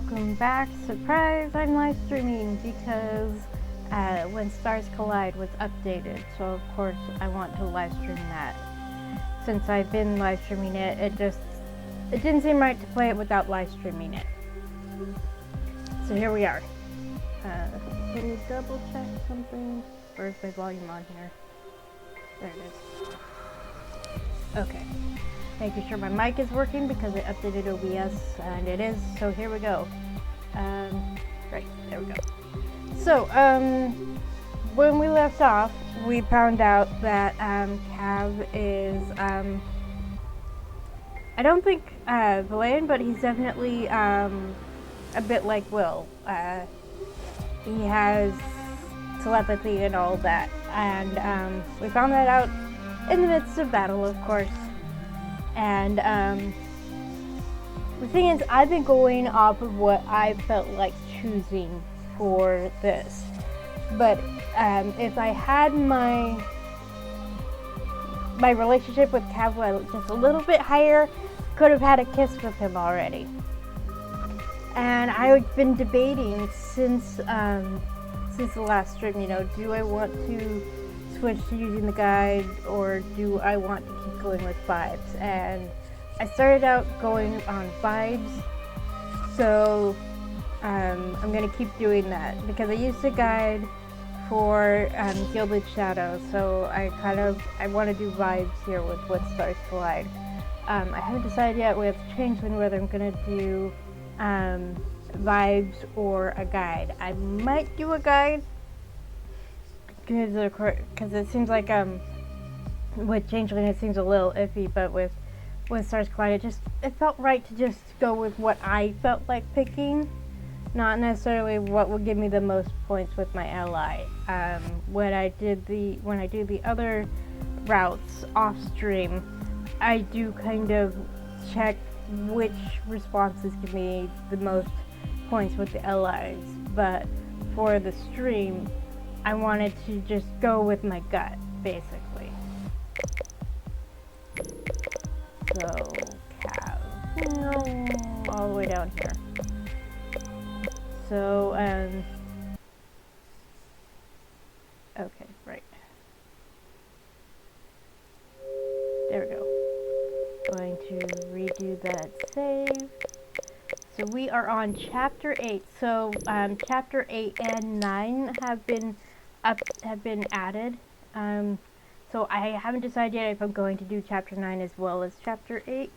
welcome back. Surprise, I'm live streaming because When Stars Collide was updated, so of course I want to live stream that. Since I've been live streaming it, it didn't seem right to play it without live streaming it. So here we are. Can you double check something? Where's my volume on here? There it is. Okay. Making sure my mic is working because I updated OBS, and it is, so here we go. Right, there we go. So, when we left off, we found out that, Cav is, I don't think, Valayan, but he's definitely, a bit like Will. He has telepathy and all that, and, we found that out in the midst of battle, of course. And the thing is, I've been going off of what I felt like choosing for this. But if I had my relationship with Cav just a little bit higher, could have had a kiss with him already. And I've been debating since the last stream, you know, do I want to switch to using the guide, or do I want to keep going with vibes? And I started out going on vibes, so I'm gonna keep doing that because I used the guide for Gilded Shadow, so I want to do vibes here with What Stars Collide. I haven't decided yet with Changeling whether I'm gonna do vibes or a guide. I might do a guide because it seems like with Changeling it seems a little iffy, but with Stars Collide it felt right to just go with what I felt like picking, not necessarily what would give me the most points with my ally. When I do the other routes off stream, I do kind of check which responses give me the most points with the allies, but for the stream I wanted to just go with my gut, basically. So, Cav, no, all the way down here. So, okay, right. There we go. Going to redo that save. So we are on chapter 8. So, chapter 8 and 9 have been added. So I haven't decided yet if I'm going to do chapter 9 as well as chapter 8.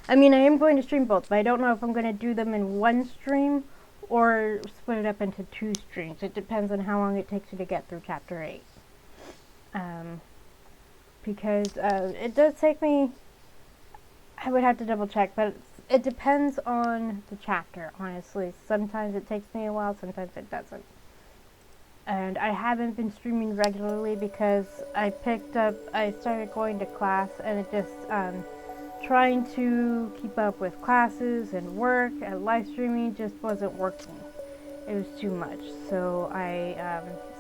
I mean, I am going to stream both, but I don't know if I'm going to do them in one stream or split it up into 2 streams. It depends on how long it takes you to get through chapter 8. Because it does take me, I would have to double check, but it depends on the chapter, honestly. Sometimes it takes me a while, sometimes it doesn't. And I haven't been streaming regularly because I started going to class, and it just, trying to keep up with classes and work and live streaming just wasn't working. It was too much. So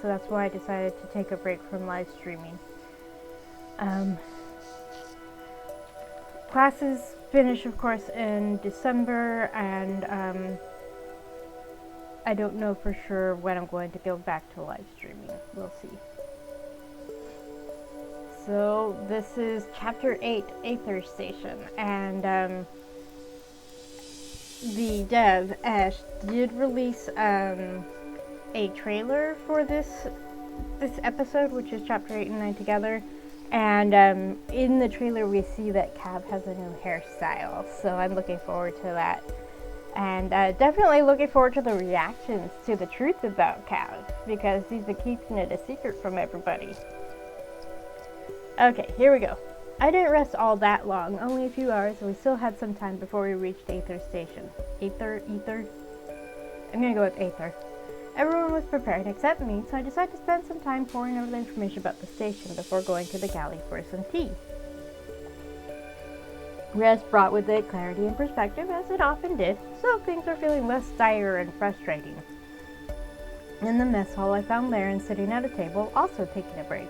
so that's why I decided to take a break from live streaming. Classes finish, of course, in December, and I don't know for sure when I'm going to go back to live streaming. We'll see. So this is chapter 8, Aether Station, and the dev Ash did release a trailer for this episode, which is chapter 8 and 9 together. And in the trailer we see that Cav has a new hairstyle, so I'm looking forward to that. And definitely looking forward to the reactions to the truth about Cav, because he's been keeping it a secret from everybody. Okay, here we go. I didn't rest all that long, only a few hours, so we still had some time before we reached Aether Station. Aether? I'm gonna go with Aether. Everyone was prepared except me, so I decided to spend some time poring over the information about the station before going to the galley for some tea. Rest brought with it clarity and perspective, as it often did, so things were feeling less dire and frustrating. In the mess hall, I found Laren sitting at a table, also taking a break.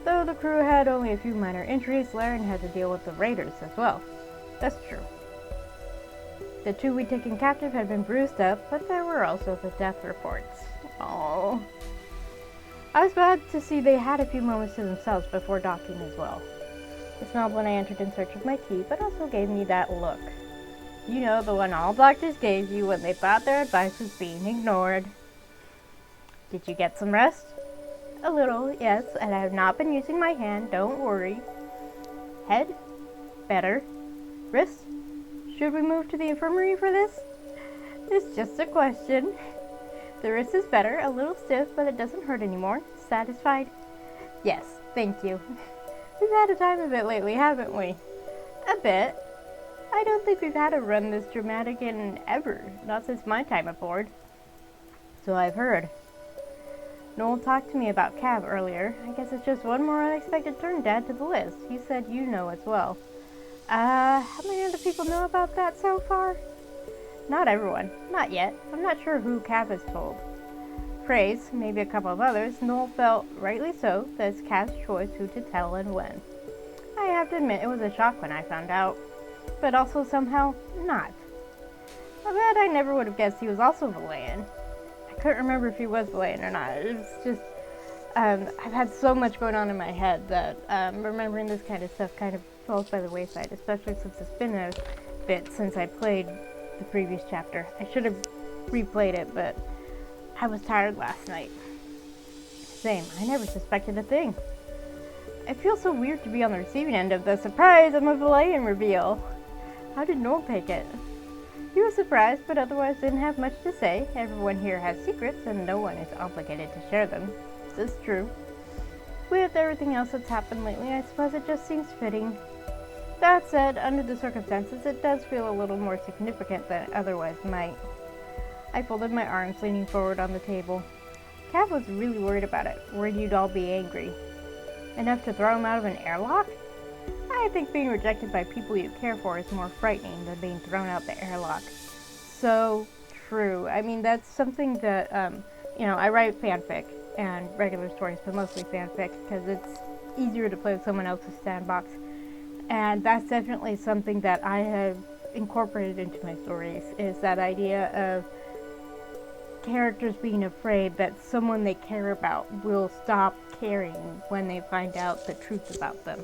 Though the crew had only a few minor injuries, Laren had to deal with the raiders as well. That's true. The 2 we'd taken captive had been bruised up, but there were also the death reports. Oh. I was glad to see they had a few moments to themselves before docking as well. They smiled when I entered in search of my tea, but also gave me that look. You know, the one all doctors gave you when they thought their advice was being ignored. Did you get some rest? A little, yes, and I have not been using my hand, don't worry. Head? Better. Wrist? Should we move to the infirmary for this? It's just a question. The wrist is better, a little stiff, but it doesn't hurt anymore. Satisfied? Yes, thank you. We've had a time of it lately, haven't we? A bit. I don't think we've had a run this dramatic in ever, not since my time aboard. So I've heard. Noel talked to me about Cav earlier. I guess it's just one more unexpected turn to add to the list. He said you know as well. How many other people know about that so far? Not everyone. Not yet. I'm not sure who Cav has told. Praise, maybe a couple of others. Noel felt, rightly so, that it's Cav's choice who to tell and when. I have to admit, it was a shock when I found out. But also somehow not. I bet I never would have guessed he was also Valayan. I couldn't remember if he was Valayan or not. It was just, I've had so much going on in my head that remembering this kind of stuff kind of falls by the wayside, especially since it's been a bit since I played the previous chapter. I should have replayed it, but I was tired last night. Same, I never suspected a thing. It feels so weird to be on the receiving end of the surprise I'm a Valayan reveal. How did Noel take it? He was surprised, but otherwise didn't have much to say. Everyone here has secrets, and no one is obligated to share them. This is true. With everything else that's happened lately, I suppose it just seems fitting. That said, under the circumstances, it does feel a little more significant than it otherwise might. I folded my arms, leaning forward on the table. Cav was really worried about it, worried you'd all be angry. Enough to throw him out of an airlock? I think being rejected by people you care for is more frightening than being thrown out the airlock. So true. I mean, that's something that, I write fanfic and regular stories, but mostly fanfic, because it's easier to play with someone else's sandbox. And that's definitely something that I have incorporated into my stories, is that idea of characters being afraid that someone they care about will stop caring when they find out the truth about them.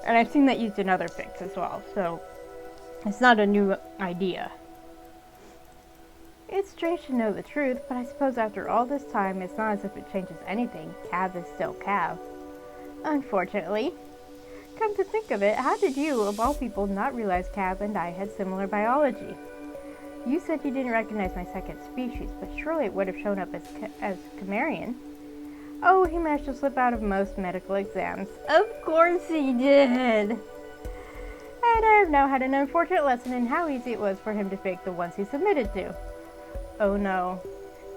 And I've seen that used in other fics as well, so it's not a new idea. It's strange to know the truth, but I suppose after all this time, it's not as if it changes anything. Cav is still Cav. Unfortunately. Come to think of it, how did you, of all people, not realize Cav and I had similar biology? You said you didn't recognize my second species, but surely it would have shown up as Chimerian. Oh, he managed to slip out of most medical exams. Of course he did! And I have now had an unfortunate lesson in how easy it was for him to fake the ones he submitted to. Oh no.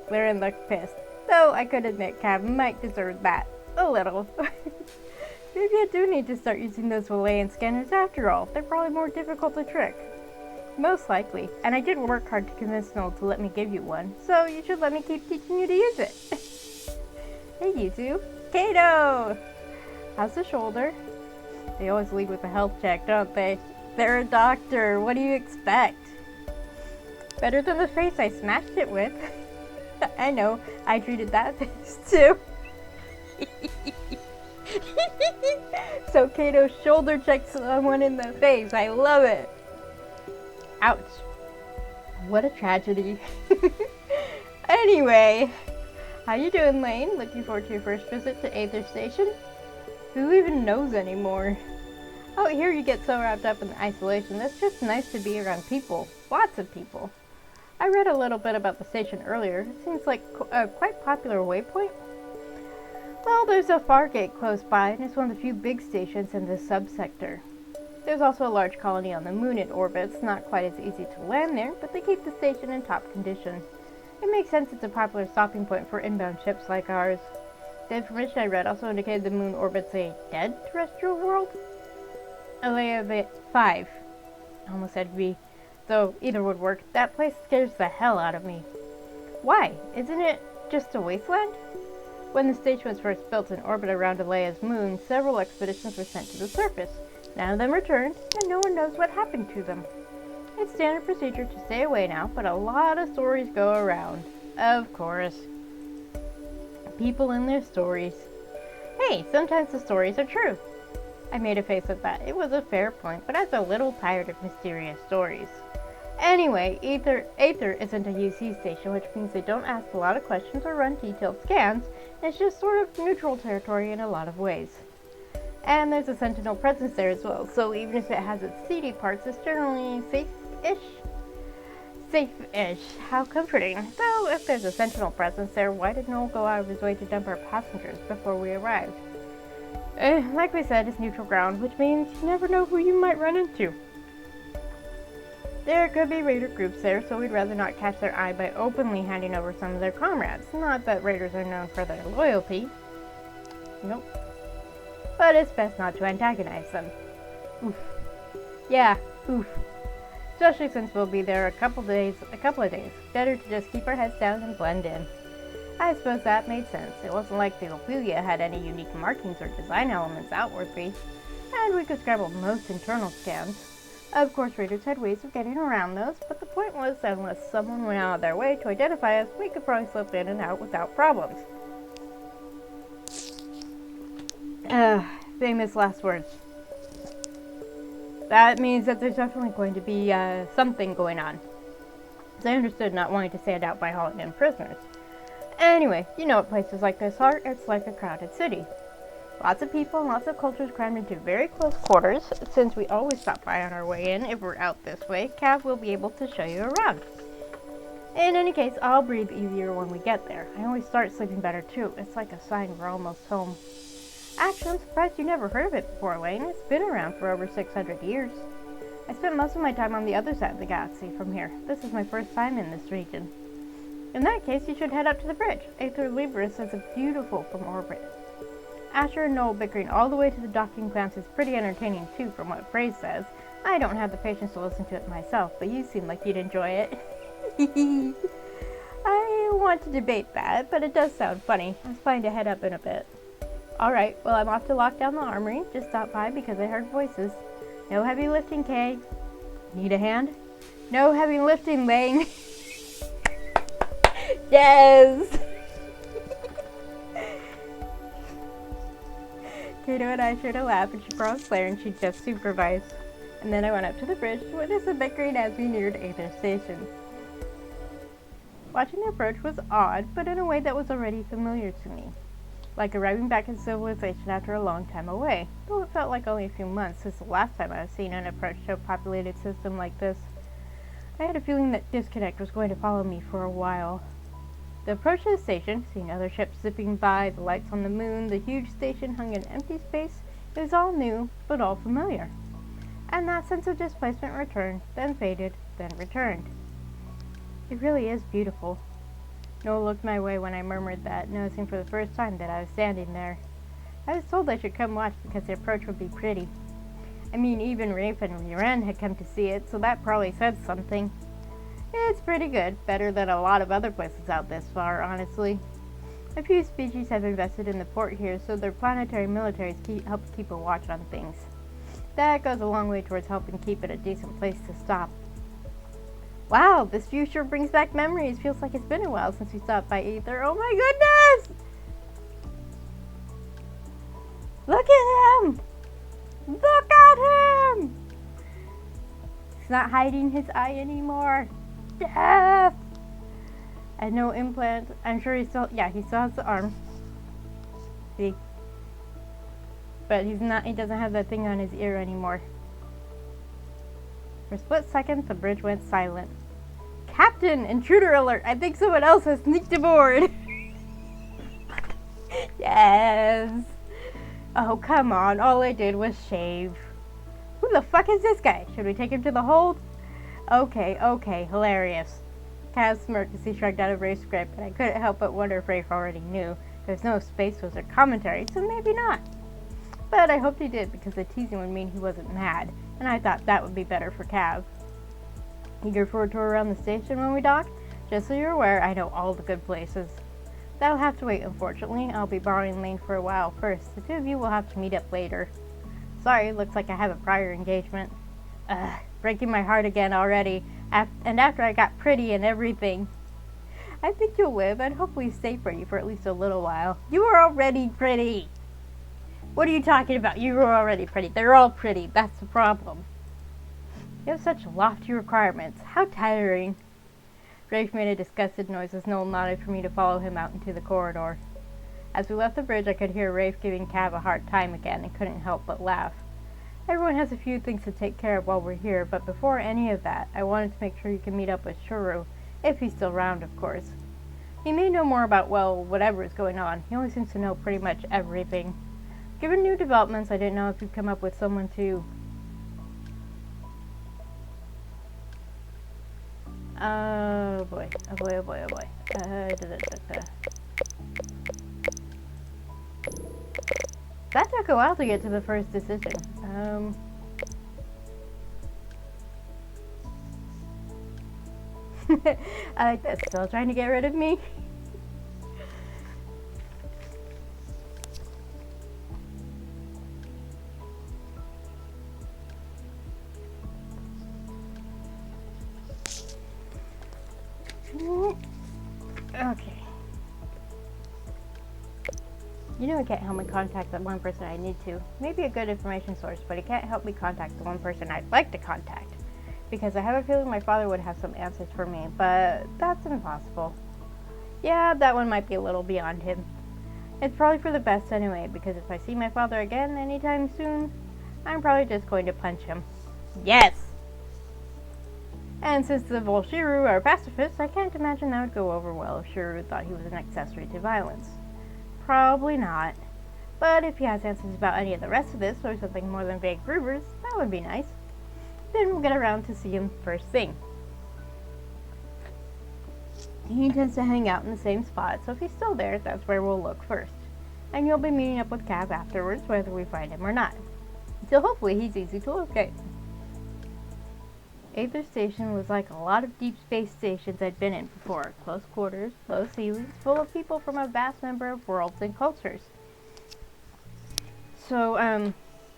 Laren looked pissed. Though I could admit Cav might deserve that. A little. Maybe I do need to start using those Valayan scanners after all. They're probably more difficult to trick. Most likely. And I did work hard to convince Noel to let me give you one, so you should let me keep teaching you to use it. Hey, you two. Kato! How's the shoulder? They always lead with a health check, don't they? They're a doctor. What do you expect? Better than the face I smashed it with. I know. I treated that face too. So Kato shoulder checked someone in the face. I love it. Ouch. What a tragedy. Anyway, how you doing, Lane? Looking forward to your first visit to Aether Station? Who even knows anymore? Out here you get so wrapped up in the isolation. It's just nice to be around people. Lots of people. I read a little bit about the station earlier. It seems like a quite popular waypoint. Well, there's a Fargate close by, and it's one of the few big stations in this subsector. There's also a large colony on the moon in orbit. It's not quite as easy to land there, but they keep the station in top condition. It makes sense it's a popular stopping point for inbound ships like ours. The information I read also indicated the moon orbits a dead terrestrial world. Alea 5. I almost said V. Though either would work. That place scares the hell out of me. Why? Isn't it just a wasteland? When the station was first built in orbit around Alea's moon, several expeditions were sent to the surface. None of them returned, and no one knows what happened to them. It's standard procedure to stay away now, but a lot of stories go around. Of course. People and their stories. Hey, sometimes the stories are true. I made a face at that. It was a fair point, but I was a little tired of mysterious stories. Anyway, Aether isn't a UC station, which means they don't ask a lot of questions or run detailed scans. It's just sort of neutral territory in a lot of ways. And there's a Sentinel presence there as well, so even if it has its seedy parts, it's generally safe-ish. Safe-ish. How comforting. Though, if there's a Sentinel presence there, why did Noel go out of his way to dump our passengers before we arrived? Like we said, it's neutral ground, which means you never know who you might run into. There could be raider groups there, so we'd rather not catch their eye by openly handing over some of their comrades. Not that raiders are known for their loyalty. Nope. But it's best not to antagonize them. Oof. Yeah, oof. Especially since we'll be there a couple of days. Better to just keep our heads down and blend in. I suppose that made sense. It wasn't like the Ophelia had any unique markings or design elements outwardly, and we could scrabble most internal scans. Of course, raiders had ways of getting around those, but the point was that unless someone went out of their way to identify us, we could probably slip in and out without problems. Famous last words. That means that there's definitely going to be something going on. So I understood not wanting to stand out by hauling in prisoners. Anyway, you know what places like this are. It's like a crowded city. Lots of people and lots of cultures crammed into very close quarters. Since we always stop by on our way in, if we're out this way, Cav will be able to show you around. In any case, I'll breathe easier when we get there. I always start sleeping better too. It's like a sign we're almost home. Actually, I'm surprised you never heard of it before, Wayne. It's been around for over 600 years. I spent most of my time on the other side of the galaxy from here. This is my first time in this region. In that case, you should head up to the bridge. Aether Libris is beautiful from orbit. Asher and Noel bickering all the way to the docking clamps is pretty entertaining too, from what Phrase says. I don't have the patience to listen to it myself, but you seem like you'd enjoy it. I want to debate that, but it does sound funny. I was planning to head up in a bit. Alright, well, I'm off to lock down the armory. Just stopped by because I heard voices. No heavy lifting, Kay. Need a hand? No heavy lifting, Wayne. Yes! Kato and I shared a laugh and she brought Slayer and she just supervised. And then I went up to the bridge to witness the bickering as we neared Aether Station. Watching the approach was odd, but in a way that was already familiar to me. Like arriving back in civilization after a long time away, though it felt like only a few months since the last time I was seen an approach to a populated system like this. I had a feeling that disconnect was going to follow me for a while. The approach to the station, seeing other ships zipping by, the lights on the moon, the huge station hung in empty space, it was all new, but all familiar. And that sense of displacement returned, then faded, then returned. It really is beautiful. Noel looked my way when I murmured that, noticing for the first time that I was standing there. I was told I should come watch because the approach would be pretty. I mean, even Rafe and Uran had come to see it, so that probably said something. It's pretty good, better than a lot of other places out this far, honestly. A few species have invested in the port here, so their planetary militaries help keep a watch on things. That goes a long way towards helping keep it a decent place to stop. Wow, this view sure brings back memories. Feels like it's been a while since we stopped by Aether. Oh my goodness! Look at him! Look at him! He's not hiding his eye anymore. Death! And no implant. I'm sure he still has the arm. See? But he doesn't have that thing on his ear anymore. For a split second, the bridge went silent. Captain! Intruder alert! I think someone else has sneaked aboard! Yes! Oh, come on. All I did was shave. Who the fuck is this guy? Should we take him to the hold? Okay, hilarious. Kaz smirked as he shrugged out of Rafe's grip, and I couldn't help but wonder if Rafe already knew. There's no space was or commentary, so maybe not. But I hoped he did, because the teasing would mean he wasn't mad, and I thought that would be better for Cav. Eager for a tour around the station when we dock? Just so you're aware, I know all the good places. That'll have to wait, unfortunately. I'll be borrowing Lane for a while first. The two of you will have to meet up later. Sorry, looks like I have a prior engagement. breaking my heart again already. And after I got pretty and everything. I think you'll live and hopefully stay pretty for at least a little while. You were already pretty. What are you talking about? You were already pretty. They're all pretty. That's the problem. You have such lofty requirements. How tiring. Rafe made a disgusted noise as Noel nodded for me to follow him out into the corridor. As we left the bridge, I could hear Rafe giving Cav a hard time again and couldn't help but laugh. Everyone has a few things to take care of while we're here, but before any of that, I wanted to make sure you can meet up with Shuru, if he's still around, of course. He may know more about, well, whatever is going on. He only seems to know pretty much everything. Given new developments, I didn't know if you'd come up with someone to... Oh boy. Oh boy, oh boy, oh boy. That took a while to get to the first decision. I like this. Still trying to get rid of me? Okay. You know, it can't help me contact the one person I need to. Maybe a good information source, but it can't help me contact the one person I'd like to contact. Because I have a feeling my father would have some answers for me, but that's impossible. Yeah, that one might be a little beyond him. It's probably for the best anyway, because if I see my father again anytime soon, I'm probably just going to punch him. Yes! And since the Volshiru are pacifists, I can't imagine that would go over well if Shuru thought he was an accessory to violence. Probably not. But if he has answers about any of the rest of this, or something more than vague rumors, that would be nice. Then we'll get around to see him first thing. He tends to hang out in the same spot, so if he's still there, that's where we'll look first. And you'll be meeting up with Cav afterwards, whether we find him or not. So hopefully he's easy to locate. Aether Station was like a lot of deep space stations I'd been in before. Close quarters, low ceilings, full of people from a vast number of worlds and cultures. So,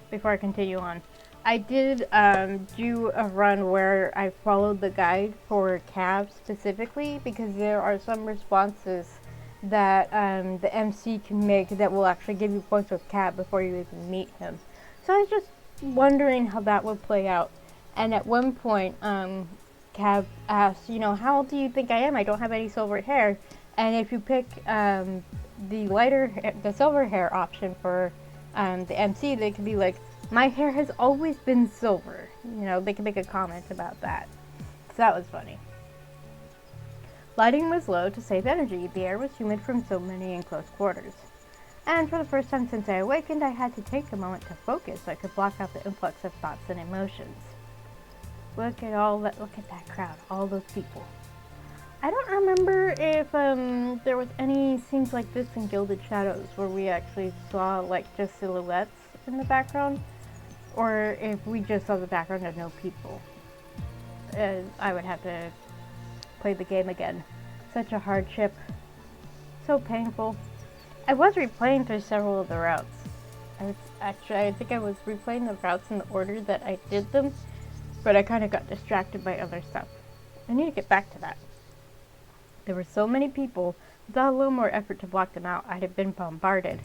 before I continue on, I did do a run where I followed the guide for Cav specifically, because there are some responses that the MC can make that will actually give you points with Cav before you even meet him. So I was just wondering how that would play out. And at one point, Cav asked, you know, how old do you think I am? I don't have any silver hair. And if you pick the silver hair option for the MC, they could be like, my hair has always been silver. You know, they can make a comment about that. So that was funny. Lighting was low to save energy. The air was humid from so many in close quarters. And for the first time since I awakened, I had to take a moment to focus so I could block out the influx of thoughts and emotions. Look at that crowd, all those people. I don't remember if there was any scenes like this in Gilded Shadows where we actually saw like just silhouettes in the background, or if we just saw the background of no people. I would have to play the game again. Such a hardship. So painful. I was replaying through several of the routes. I think I was replaying the routes in the order that I did them, but I kind of got distracted by other stuff. I need to get back to that. There were so many people, without a little more effort to block them out, I'd have been bombarded.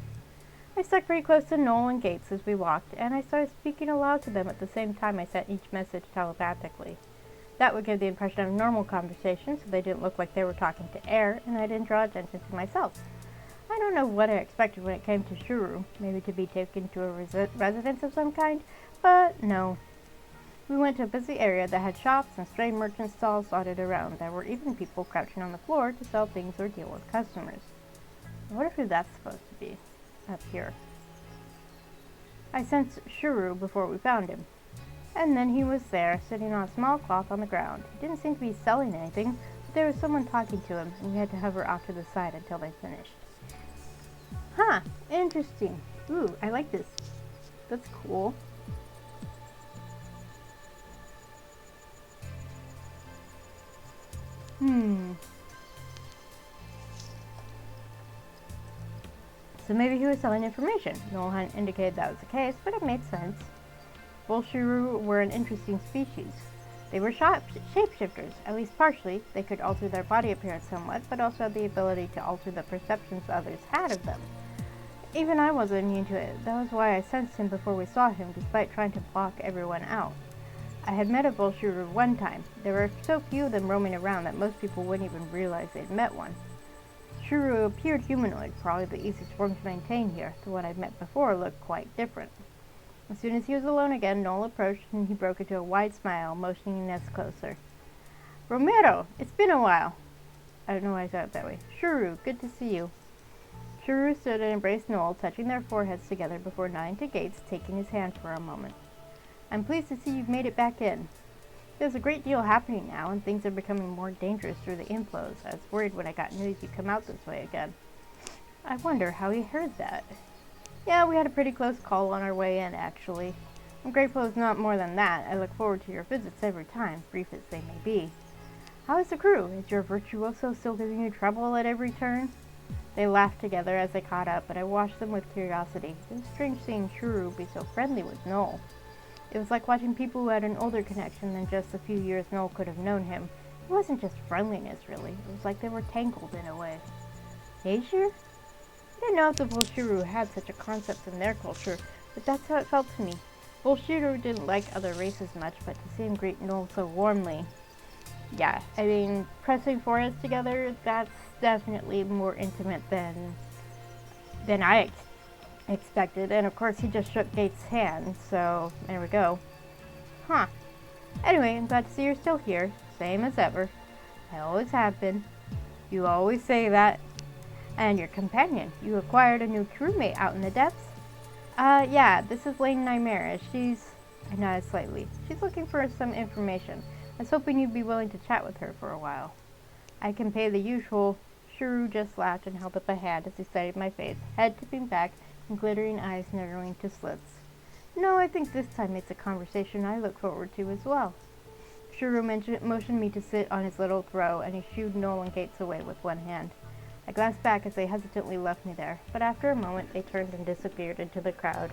I stuck very close to Noel and Gates as we walked, and I started speaking aloud to them at the same time I sent each message telepathically. That would give the impression of normal conversation, so they didn't look like they were talking to air, and I didn't draw attention to myself. I don't know what I expected when it came to Shuru, maybe to be taken to a residence of some kind, but no. We went to a busy area that had shops and stray merchant stalls dotted around. There were even people crouching on the floor to sell things or deal with customers. I wonder who that's supposed to be, up here. I sensed Shuru before we found him. And then he was there, sitting on a small cloth on the ground. He didn't seem to be selling anything, but there was someone talking to him, and we had to hover off to the side until they finished. Huh, interesting. Ooh, I like this. That's cool. So maybe he was selling information. Noel hadn't indicated that was the case, but it made sense. Bolshiru were an interesting species. They were shapeshifters, at least partially. They could alter their body appearance somewhat, but also had the ability to alter the perceptions others had of them. Even I wasn't immune to it. That was why I sensed him before we saw him, despite trying to block everyone out. I had met a Bolshiru one time. There were so few of them roaming around that most people wouldn't even realize they'd met one. Shuru appeared humanoid, probably the easiest form to maintain here. The one I'd met before looked quite different. As soon as he was alone again, Noel approached and he broke into a wide smile, motioning us closer. Romero, it's been a while. I don't know why I said it that way. Shuru, good to see you. Shuru stood and embraced Noel, touching their foreheads together before nodding to Gates, taking his hand for a moment. I'm pleased to see you've made it back in. There's a great deal happening now, and things are becoming more dangerous through the inflows. I was worried when I got news you'd come out this way again. I wonder how he heard that. Yeah, we had a pretty close call on our way in, actually. I'm grateful it's not more than that. I look forward to your visits every time, brief as they may be. How is the crew? Is your virtuoso still giving you trouble at every turn? They laughed together as they caught up, but I watched them with curiosity. It was strange seeing Shuru be so friendly with Noel. It was like watching people who had an older connection than just the few years Noel could have known him. It wasn't just friendliness, really. It was like they were tangled in a way. Asia? I didn't know if the Bolshiru had such a concept in their culture, but that's how it felt to me. Bolshiru didn't like other races much, but to see him greet Noel so warmly. Yeah, I mean, pressing foreheads together, that's definitely more intimate than I expected. And of course, he just shook Gates' hand, so there we go. Huh. Anyway, I'm glad to see you're still here, same as ever. I always have been. You always say that. And your companion, you acquired a new crewmate out in the depths? Yeah, this is Lane Nymera. I nodded slightly. She's looking for some information. I was hoping you'd be willing to chat with her for a while. I can pay the usual. Shuru just laughed and held up a hand as he studied my face, head tipping back and glittering eyes narrowing to slits. No, I think this time it's a conversation I look forward to as well. Shuru motioned me to sit on his little throw, and he shooed Noel and Gates away with one hand. I glanced back as they hesitantly left me there, but after a moment they turned and disappeared into the crowd.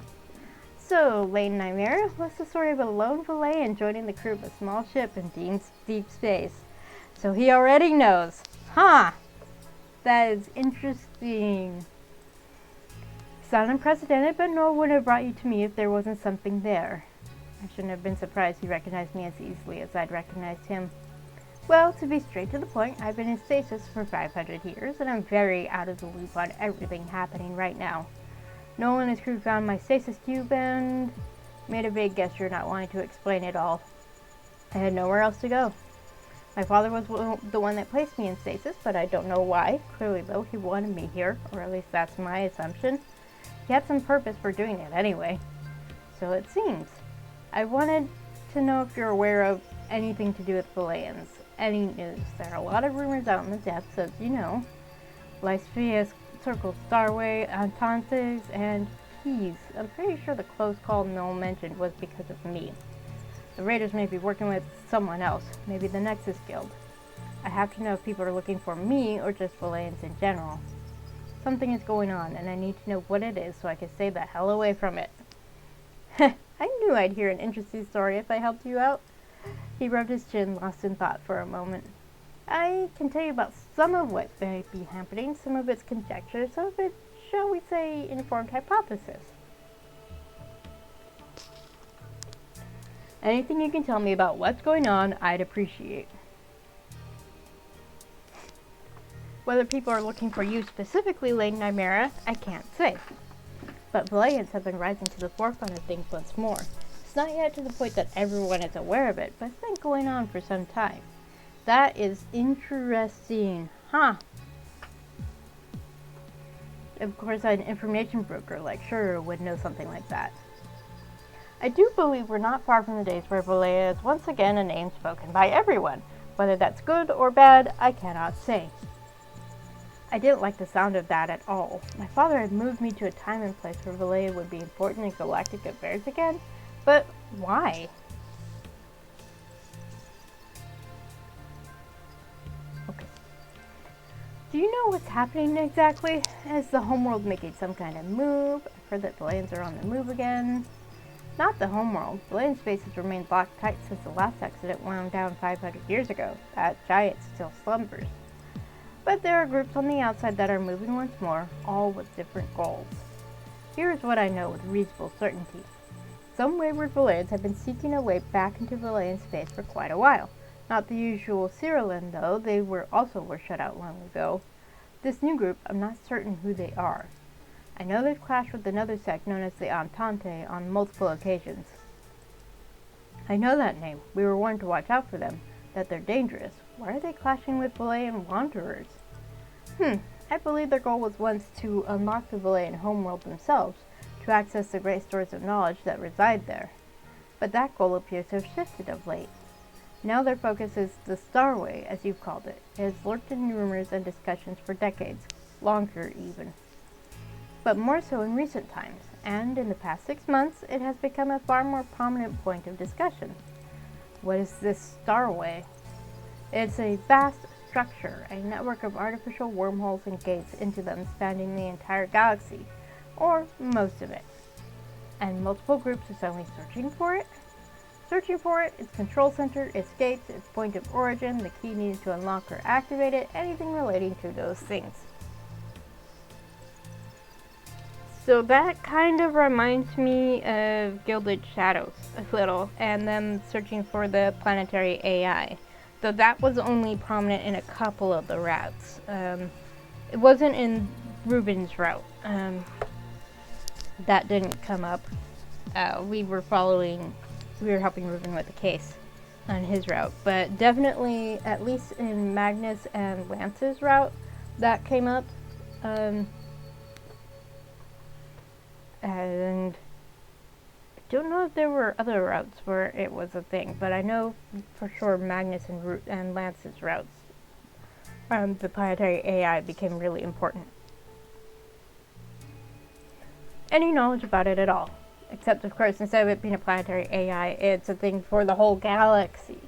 So, Lane Nymera, what's the story of a lone Valayan joining the crew of a small ship in deep space? So he already knows. Huh! That is interesting. It's not unprecedented, but Noel wouldn't have brought you to me if there wasn't something there. I shouldn't have been surprised he recognized me as easily as I'd recognized him. Well, to be straight to the point, I've been in stasis for 500 years, and I'm very out of the loop on everything happening right now. Noel and his crew found my stasis cube and made a vague gesture, not wanting to explain it all. I had nowhere else to go. My father was the one that placed me in stasis, but I don't know why. Clearly, though, he wanted me here, or at least that's my assumption. He had some purpose for doing it anyway. So it seems. I wanted to know if you're aware of anything to do with Valayans. Any news. There are a lot of rumors out in the depths, as you know. Lyspheus circled Starway, Antantes, and Keys. I'm pretty sure the close call Noel mentioned was because of me. The Raiders may be working with someone else, maybe the Nexus Guild. I have to know if people are looking for me or just Valayans in general. Something is going on, and I need to know what it is so I can stay the hell away from it. I knew I'd hear an interesting story if I helped you out. He rubbed his chin, lost in thought for a moment. I can tell you about some of what may be happening, some of it's conjecture, some of it, shall we say, informed hypothesis. Anything you can tell me about what's going on, I'd appreciate. Whether people are looking for you specifically, Lady Nymera, I can't say. But Valayans have been rising to the forefront of things once more. It's not yet to the point that everyone is aware of it, but it's been going on for some time. That is interesting, huh? Of course, an information broker like Shuru would know something like that. I do believe we're not far from the days where Valaya is once again a name spoken by everyone. Whether that's good or bad, I cannot say. I didn't like the sound of that at all. My father had moved me to a time and place where Valaya would be important in galactic affairs again, but why? Okay. Do you know what's happening exactly? Is the homeworld making some kind of move? I've heard that Valayans are on the move again. Not the homeworld, Valayan space has remained locked tight since the last accident wound down 500 years ago. That giant still slumbers. But there are groups on the outside that are moving once more, all with different goals. Here is what I know with reasonable certainty. Some wayward Valayans have been seeking a way back into Valayan space for quite a while. Not the usual Cyrillin, though. They were shut out long ago. This new group, I'm not certain who they are. I know they've clashed with another sect known as the Entente on multiple occasions. I know that name. We were warned to watch out for them, that they're dangerous. Why are they clashing with Valayan wanderers? I believe their goal was once to unlock the Valayan homeworld themselves, to access the great stores of knowledge that reside there. But that goal appears to have shifted of late. Now their focus is the Starway, as you've called it. It has lurked in rumors and discussions for decades, longer even. But more so in recent times, and in the past 6 months, it has become a far more prominent point of discussion. What is this Starway? It's a vast structure, a network of artificial wormholes and gates into them spanning the entire galaxy, or most of it. And multiple groups are suddenly searching for it? Searching for it, its control center, its gates, its point of origin, the key needed to unlock or activate it, anything relating to those things. So that kind of reminds me of Gilded Shadows a little, and them searching for the planetary AI. Though that was only prominent in a couple of the routes. It wasn't in Ruben's route. That didn't come up. We were helping Ruben with the case on his route, but definitely, at least in Magnus and Lance's route, that came up. And I don't know if there were other routes where it was a thing, but I know for sure Magnus and Lance's routes, the planetary AI became really important. Any knowledge about it at all? Except, of course, instead of it being a planetary AI, it's a thing for the whole galaxy.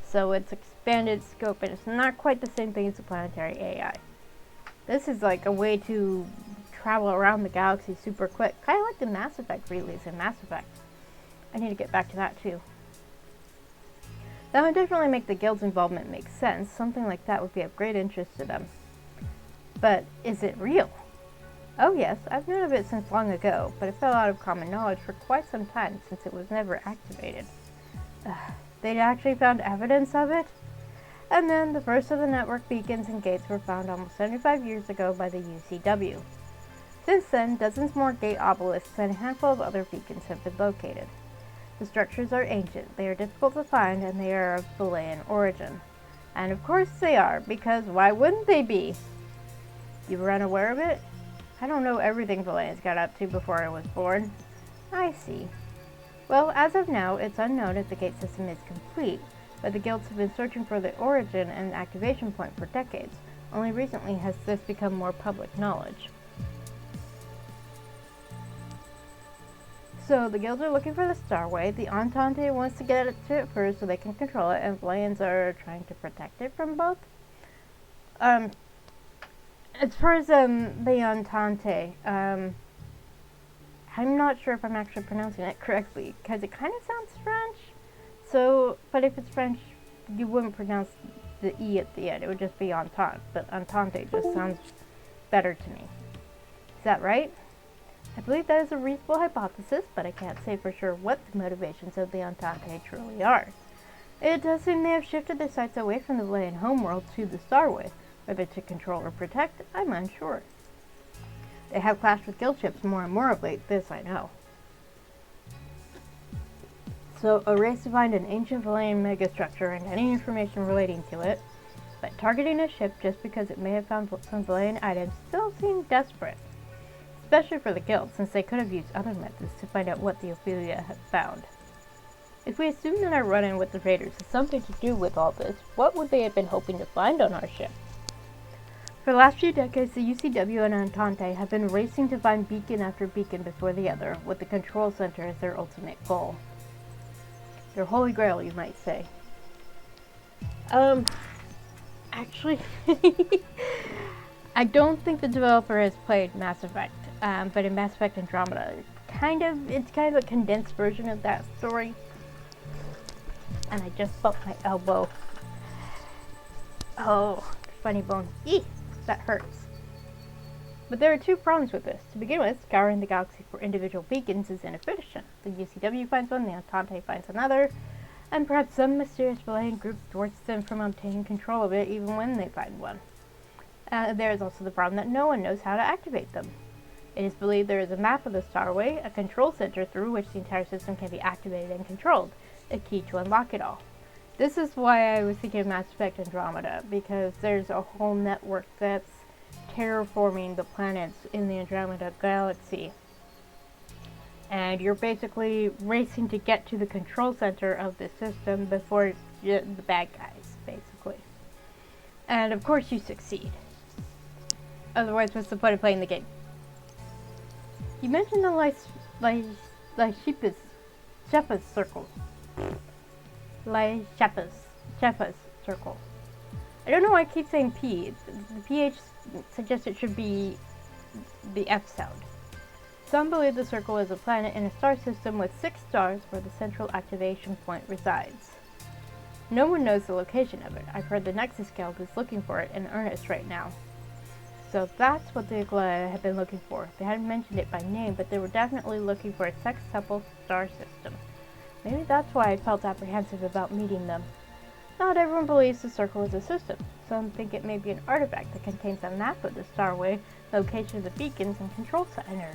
So it's expanded scope, and it's not quite the same thing as a planetary AI. This is like a way to travel around the galaxy super quick. Kind of like the Mass Effect release in Mass Effect. I need to get back to that too. That would definitely make the guild's involvement make sense. Something like that would be of great interest to them. But is it real? Oh yes, I've known of it since long ago, but it fell out of common knowledge for quite some time since it was never activated. They'd actually found evidence of it? And then the first of the network beacons and gates were found almost 75 years ago by the UCW. Since then, dozens more gate obelisks and a handful of other beacons have been located. The structures are ancient, they are difficult to find, and they are of Valayan origin. And of course they are, because why wouldn't they be? You were unaware of it? I don't know everything Valayans got up to before I was born. I see. Well, as of now, it's unknown if the gate system is complete, but the guilds have been searching for the origin and activation point for decades. Only recently has this become more public knowledge. So the guilds are looking for the Starway. The Entente wants to get to it first so they can control it, and Valayans are trying to protect it from both. As far as the Entente, I'm not sure if I'm actually pronouncing it correctly, because it kind of sounds French. So, but if it's French, you wouldn't pronounce the E at the end. It would just be Entente, but Entente just sounds better to me. Is that right? I believe that is a reasonable hypothesis, but I can't say for sure what the motivations of the Entente truly are. It does seem they have shifted their sights away from the Valayan homeworld to the Starway. Whether to control or protect, I'm unsure. They have clashed with guild ships more and more of late, this I know. So, a race to find an ancient Valayan megastructure and any information relating to it, but targeting a ship just because it may have found some Valayan items still seemed desperate. Especially for the guild, since they could have used other methods to find out what the Ophelia had found. If we assume that our run-in with the raiders has something to do with all this, what would they have been hoping to find on our ship? For the last few decades, the UCW and Entente have been racing to find beacon after beacon before the other, with the control center as their ultimate goal. Their holy grail, you might say. Actually, I don't think the developer has played Mass Effect, but in Mass Effect Andromeda, it's kind of a condensed version of that story. And I just bumped my elbow. Oh, funny bone. Eek, that hurts. But there are two problems with this. To begin with, scouring the galaxy for individual beacons is inefficient. The UCW finds one, the Entente finds another, and perhaps some mysterious Valayan group thwarts them from obtaining control of it even when they find one. There is also the problem that no one knows how to activate them. It is believed there is a map of the Starway, a control center through which the entire system can be activated and controlled, a key to unlock it all. This is why I was thinking of Mass Effect Andromeda, because there's a whole network that's terraforming the planets in the Andromeda galaxy. And you're basically racing to get to the control center of the system before the bad guys, basically. And of course you succeed. Otherwise, what's the point of playing the game? You mentioned the Shepherd's circle. Shepherd's circle. I don't know why I keep saying P. The PH suggests it should be the F sound. Some believe the circle is a planet in a star system with 6 stars where the central activation point resides. No one knows the location of it. I've heard the Nexus Guild is looking for it in earnest right now. So that's what the Aglaia had been looking for. They hadn't mentioned it by name, but they were definitely looking for a sextuple star system. Maybe that's why I felt apprehensive about meeting them. Not everyone believes the circle is a system. Some think it may be an artifact that contains a map of the Starway, location of the beacons, and control center.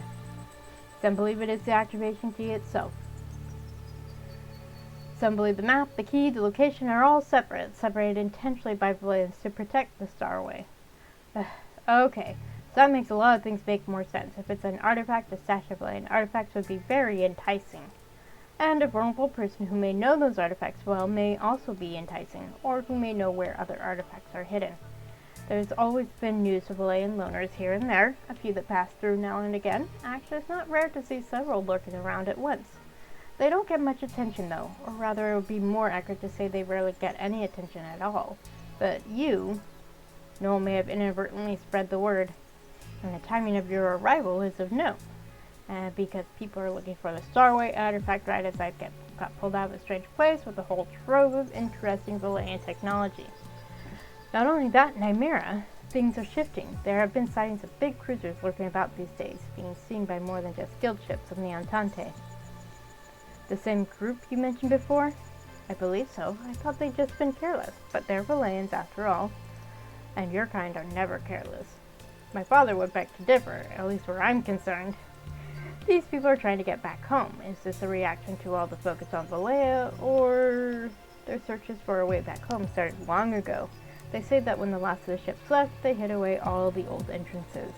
Some believe it is the activation key itself. Some believe the map, the key, the location are all separated intentionally by Valayans to protect the Starway. Okay, so that makes a lot of things make more sense. If it's an artifact, a stash of Valayan artifacts would be very enticing. And a vulnerable person who may know those artifacts well may also be enticing, or who may know where other artifacts are hidden. There's always been news of Valayan loners here and there, a few that pass through now and again. Actually, it's not rare to see several lurking around at once. They don't get much attention though, or rather it would be more accurate to say they rarely get any attention at all. But no one may have inadvertently spread the word, and the timing of your arrival is of note. Because people are looking for the Starway artifact right as I got pulled out of a strange place with a whole trove of interesting Valayan technology. Not only that, Nymera, things are shifting. There have been sightings of big cruisers lurking about these days, being seen by more than just guild ships of the Entente. The same group you mentioned before? I believe so. I thought they'd just been careless, but they're Valayans after all. And your kind are never careless. My father would beg to differ, at least where I'm concerned. These people are trying to get back home. Is this a reaction to all the focus on Valaya, or their searches for a way back home started long ago? They say that when the last of the ships left, they hid away all the old entrances.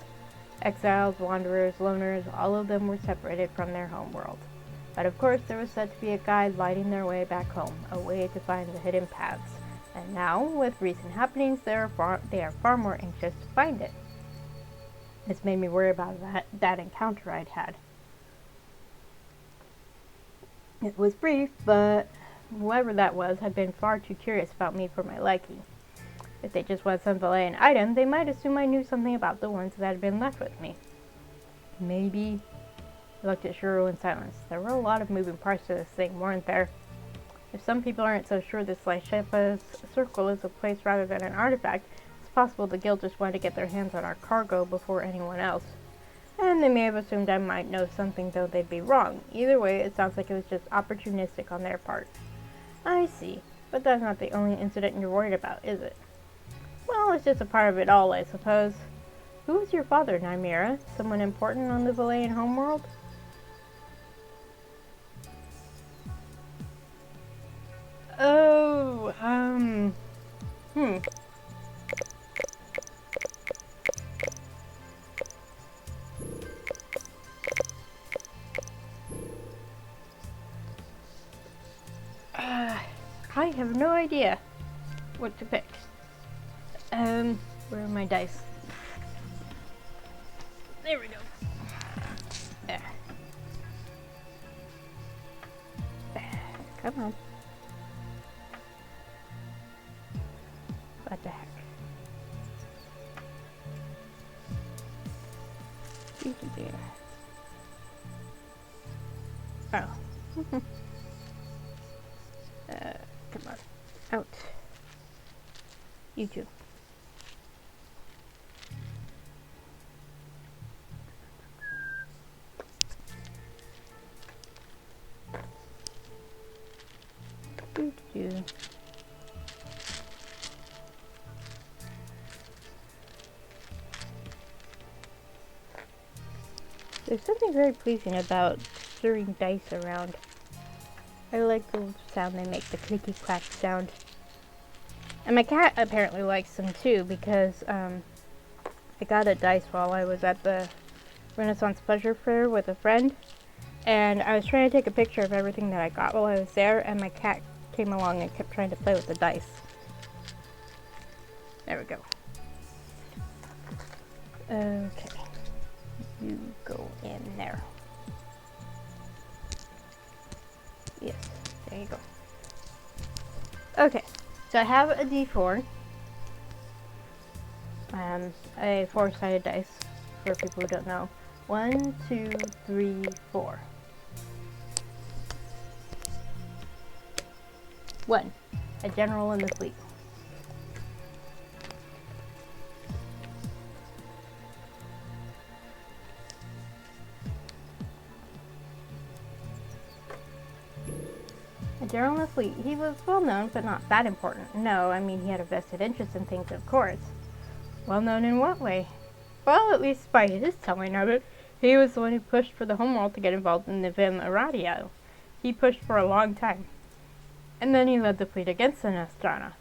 Exiles, wanderers, loners, all of them were separated from their home world. But of course, there was said to be a guide lighting their way back home, a way to find the hidden paths. And now, with recent happenings, they are far more anxious to find it. This made me worry about that encounter I'd had. It was brief, but whoever that was had been far too curious about me for my liking. If they just wanted some Valayan item, they might assume I knew something about the ones that had been left with me. Maybe. I looked at Shuru in silence. There were a lot of moving parts to this thing, weren't there? If some people aren't so sure this Shepherd's circle is a place rather than an artifact, it's possible the guild just wanted to get their hands on our cargo before anyone else. And they may have assumed I might know something, though they'd be wrong. Either way, it sounds like it was just opportunistic on their part. I see. But that's not the only incident you're worried about, is it? Well, it's just a part of it all, I suppose. Who was your father, Nymera? Someone important on the Valayan homeworld? Oh, I have no idea what to pick. Where are my dice? There we go. There. Come on. What the heck? There. Come on. Out. You too. Doo-doo. There's something very pleasing about stirring dice around. I like the sound they make, the clicky clack sound. And my cat apparently likes them too, because I got a dice while I was at the Renaissance Pleasure Fair with a friend, and I was trying to take a picture of everything that I got while I was there, and my cat came along and kept trying to play with the dice. There we go. Okay. You go in there. Yes, there you go. Okay, so I have a D4. A four-sided dice, for people who don't know. 1, 2, 3, 4. 1. A general in the fleet. A general in the fleet. He was well known, but not that important. No, I mean he had a vested interest in things, of course. Well known in what way? Well, at least by his telling of it, he was the one who pushed for the homeworld to get involved in the Vim Aradio. He pushed for a long time. And then he led the fleet against the Nostrana.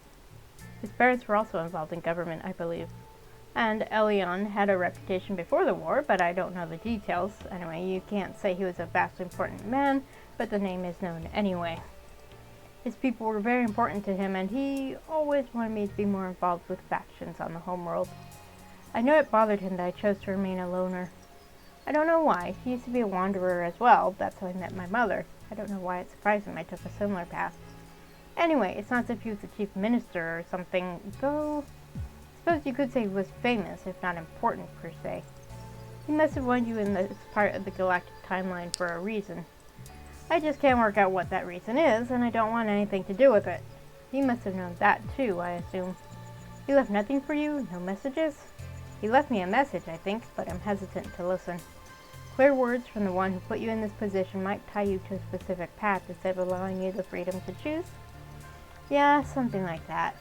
His parents were also involved in government, I believe. And Elion had a reputation before the war, but I don't know the details. Anyway, you can't say he was a vastly important man, but the name is known anyway. His people were very important to him, and he always wanted me to be more involved with factions on the homeworld. I know it bothered him that I chose to remain a loner. I don't know why. He used to be a wanderer as well. That's how I met my mother. I don't know why it surprised him I took a similar path. Anyway, it's not as if he was the chief minister or something, though I suppose you could say he was famous, if not important per se. He must have wanted you in this part of the galactic timeline for a reason. I just can't work out what that reason is, and I don't want anything to do with it. He must have known that too, I assume. He left nothing for you? No messages? He left me a message, I think, but I'm hesitant to listen. Clear words from the one who put you in this position might tie you to a specific path instead of allowing you the freedom to choose. Yeah, something like that.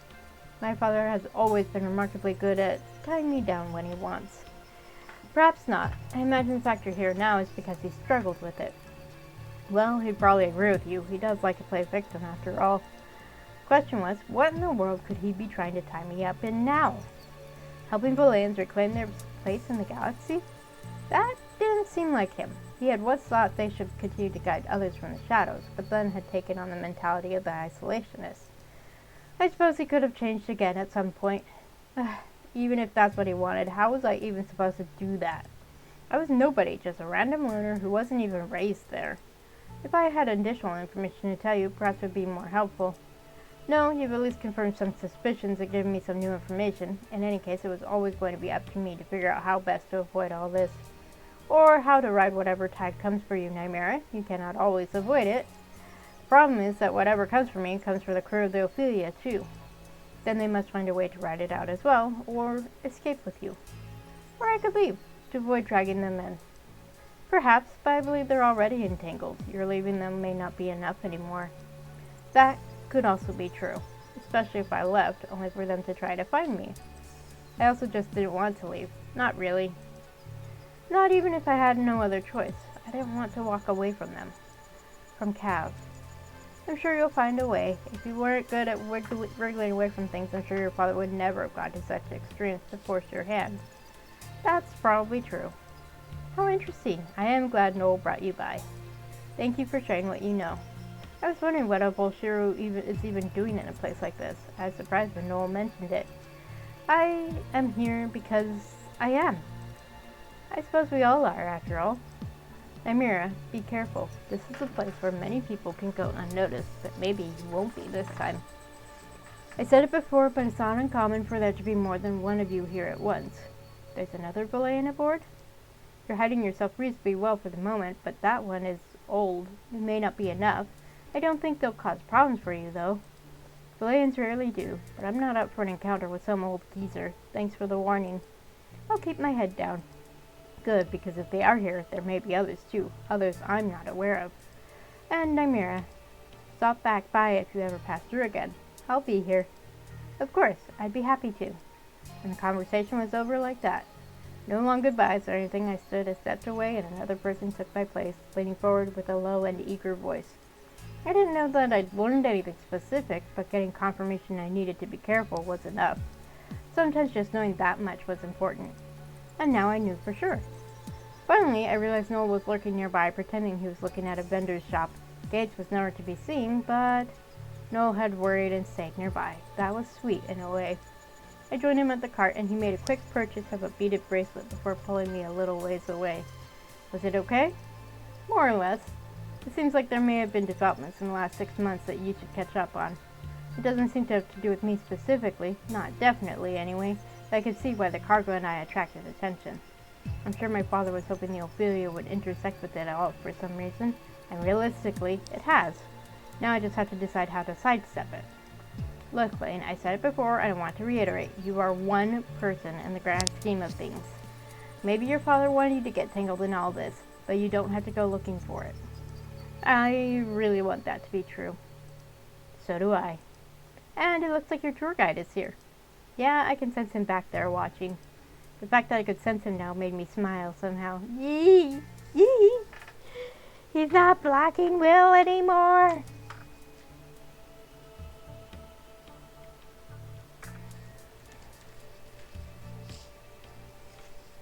My father has always been remarkably good at tying me down when he wants. Perhaps not. I imagine the factor here now is because he struggled with it. Well, he'd probably agree with you. He does like to play victim after all. The question was, what in the world could he be trying to tie me up in now? Helping Valayans reclaim their place in the galaxy? That didn't seem like him. He had once thought they should continue to guide others from the shadows, but then had taken on the mentality of the isolationist. I suppose he could have changed again at some point. Even if that's what he wanted, how was I even supposed to do that? I was nobody, just a random learner who wasn't even raised there. If I had additional information to tell you, perhaps it would be more helpful. No, you've at least confirmed some suspicions and given me some new information. In any case, it was always going to be up to me to figure out how best to avoid all this. Or how to ride whatever tide comes for you, Nymera. You cannot always avoid it. The problem is that whatever comes for me comes for the crew of the Ophelia, too. Then they must find a way to ride it out as well, or escape with you. Or I could leave, to avoid dragging them in. Perhaps, but I believe they're already entangled. Your leaving them may not be enough anymore. That could also be true, especially if I left, only for them to try to find me. I also just didn't want to leave. Not really. Not even if I had no other choice. I didn't want to walk away from them. From Cav. I'm sure you'll find a way. If you weren't good at wriggling away from things, I'm sure your father would never have gone to such extremes to force your hand. That's probably true. How interesting. I am glad Noel brought you by. Thank you for sharing what you know. I was wondering what a Bolshiro is even doing in a place like this. I was surprised when Noel mentioned it. I am here because I am. I suppose we all are, after all. Nymera, be careful. This is a place where many people can go unnoticed, but maybe you won't be this time. I said it before, but it's not uncommon for there to be more than one of you here at once. There's another Valayan aboard? You're hiding yourself reasonably well for the moment, but that one is old. It may not be enough. I don't think they'll cause problems for you, though. Valayans rarely do, but I'm not up for an encounter with some old geezer. Thanks for the warning. I'll keep my head down. Good, because if they are here, there may be others too. Others I'm not aware of. And Nymeria, stop back by if you ever pass through again. I'll be here. Of course, I'd be happy to. And the conversation was over like that. No long goodbyes or anything. I stood a step away and another person took my place, leaning forward with a low and eager voice. I didn't know that I'd learned anything specific, but getting confirmation I needed to be careful was enough. Sometimes just knowing that much was important. And now I knew for sure. Finally, I realized Noel was lurking nearby, pretending he was looking at a vendor's shop. Gates was nowhere to be seen, but Noel had worried and stayed nearby. That was sweet in a way. I joined him at the cart, and he made a quick purchase of a beaded bracelet before pulling me a little ways away. Was it okay? More or less. It seems like there may have been developments in the last 6 months that you should catch up on. It doesn't seem to have to do with me specifically, not definitely anyway, but I could see why the cargo and I attracted attention. I'm sure my father was hoping the Ophelia would intersect with it all for some reason, and realistically, it has. Now I just have to decide how to sidestep it. Look, Lane, I said it before and I want to reiterate, you are one person in the grand scheme of things. Maybe your father wanted you to get tangled in all this, but you don't have to go looking for it. I really want that to be true. So do I. And it looks like your tour guide is here. Yeah, I can sense him back there watching. The fact that I could sense him now made me smile somehow. Yee! Yee! He's not blocking Will anymore!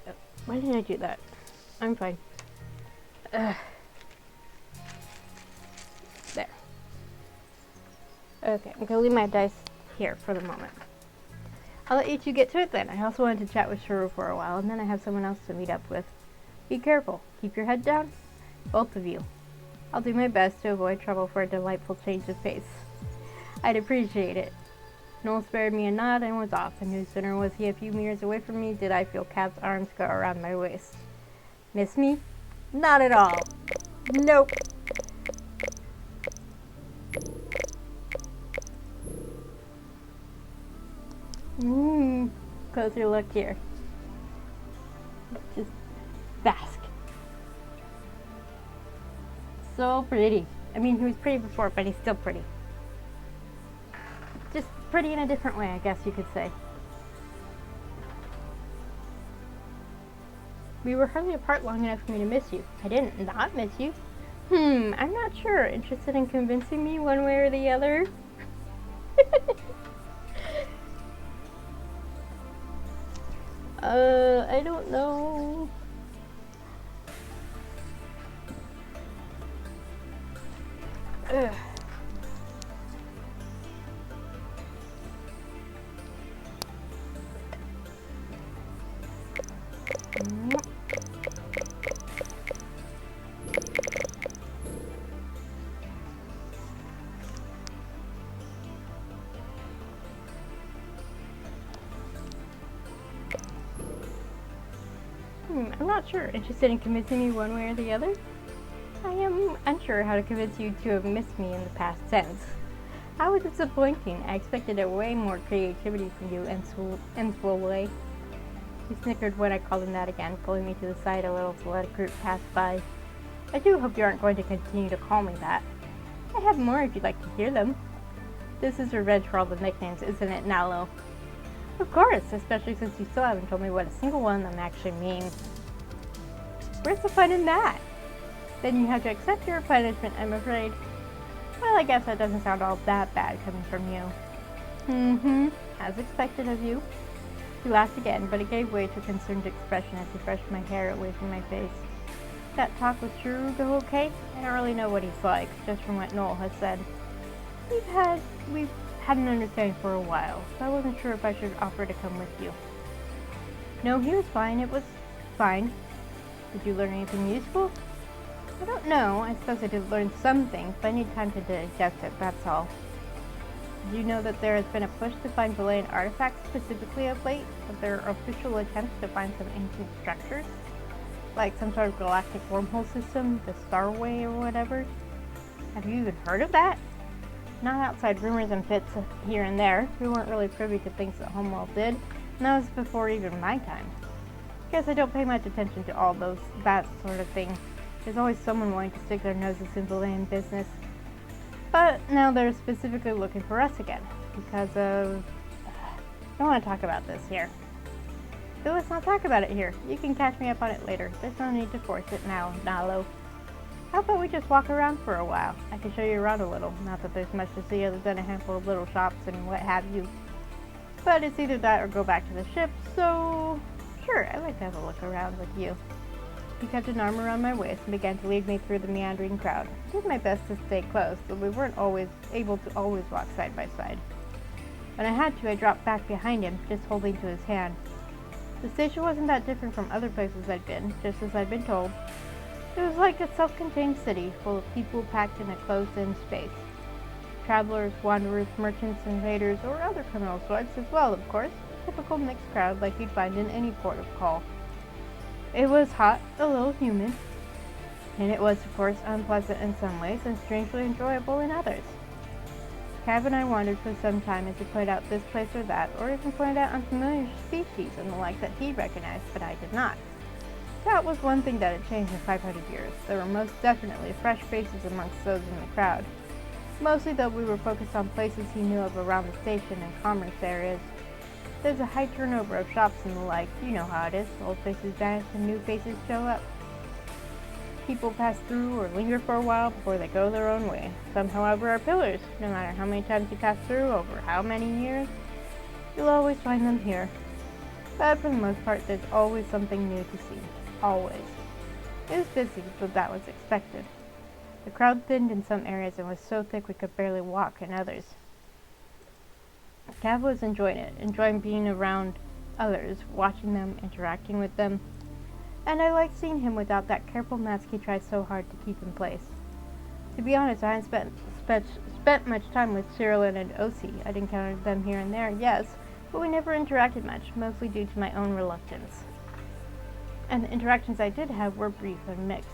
Oh, why did I do that? I'm fine. There. Okay, I'm gonna leave my dice here for the moment. I'll let you two get to it then. I also wanted to chat with Shuru for a while, and then I have someone else to meet up with. Be careful. Keep your head down. Both of you. I'll do my best to avoid trouble for a delightful change of pace. I'd appreciate it. Noel spared me a nod and was off, and no sooner was he a few meters away from me did I feel Cap's arms go around my waist. Miss me? Not at all. Nope. Closer look here. Just bask. So pretty. I mean, he was pretty before, but he's still pretty. Just pretty in a different way, I guess you could say. We were hardly apart long enough for me to miss you. I didn't not miss you. I'm not sure. Interested in convincing me one way or the other? I don't know. Ugh. I'm not sure. Interested in convincing me one way or the other? I am unsure how to convince you to have missed me in the past tense. How disappointing. I expected a way more creativity from you, Enswolway. He snickered when I called him that again, pulling me to the side a little to let a group pass by. I do hope you aren't going to continue to call me that. I have more if you'd like to hear them. This is revenge for all the nicknames, isn't it, Nalo? Of course, especially since you still haven't told me what a single one of them actually means. Where's the fun in that? Then you have to accept your punishment, I'm afraid. Well, I guess that doesn't sound all that bad coming from you. As expected of you. He laughed again, but it gave way to a concerned expression as he brushed my hair away from my face. That talk with Shuru go okay? I don't really know what he's like, just from what Noel has said. We've had an understanding for a while, so I wasn't sure if I should offer to come with you. No, he was fine. It was fine. Did you learn anything useful? I don't know. I suppose I did learn some things, but I need time to digest it, that's all. Did you know that there has been a push to find Valayan artifacts specifically of late? That there are official attempts to find some ancient structures? like some sort of galactic wormhole system, the Starway or whatever. Have you even heard of that? Not outside rumors and fits here and there. We weren't really privy to things that Homeworld did, and that was before even my time. Guess I don't pay much attention to all that sort of thing. There's always someone wanting to stick their noses in the land business. But now they're specifically looking for us again, because of... I don't want to talk about this here. So let's not talk about it here. You can catch me up on it later. There's no need to force it now, Nalo. How about we just walk around for a while? I can show you around a little. Not that there's much to see other than a handful of little shops and what have you. But it's either that or go back to the ship, so... Sure, I'd like to have a look around with you. He kept an arm around my waist and began to lead me through the meandering crowd. I did my best to stay close, though we weren't always able to walk side by side. When I had to, I dropped back behind him, just holding to his hand. The station wasn't that different from other places I'd been, just as I'd been told. It was like a self-contained city, full of people packed in a closed-in space. Travelers, wanderers, merchants, invaders, or other criminal sorts as well, of course. A typical mixed crowd like you'd find in any port of call. It was hot, a little humid, and it was, of course, unpleasant in some ways and strangely enjoyable in others. Cav and I wandered for some time as he pointed out this place or that, or even pointed out unfamiliar species and the like that he recognized, but I did not. That was one thing that had changed in 500 years. There were most definitely fresh faces amongst those in the crowd. Mostly, though, we were focused on places he knew of around the station and commerce areas. There's a high turnover of shops and the like. You know how it is. Old faces vanish and new faces show up. People pass through or linger for a while before they go their own way. Some, however, are pillars. No matter how many times you pass through, over how many years, you'll always find them here. But for the most part, there's always something new to see. Always. It was busy, but that was expected. The crowd thinned in some areas and was so thick we could barely walk in others. Cav was enjoying it, enjoying being around others, watching them, interacting with them. And I liked seeing him without that careful mask he tried so hard to keep in place. To be honest, I hadn't spent much time with Cyrillin and Osi. I'd encountered them here and there, yes, but we never interacted much, mostly due to my own reluctance. And the interactions I did have were brief and mixed.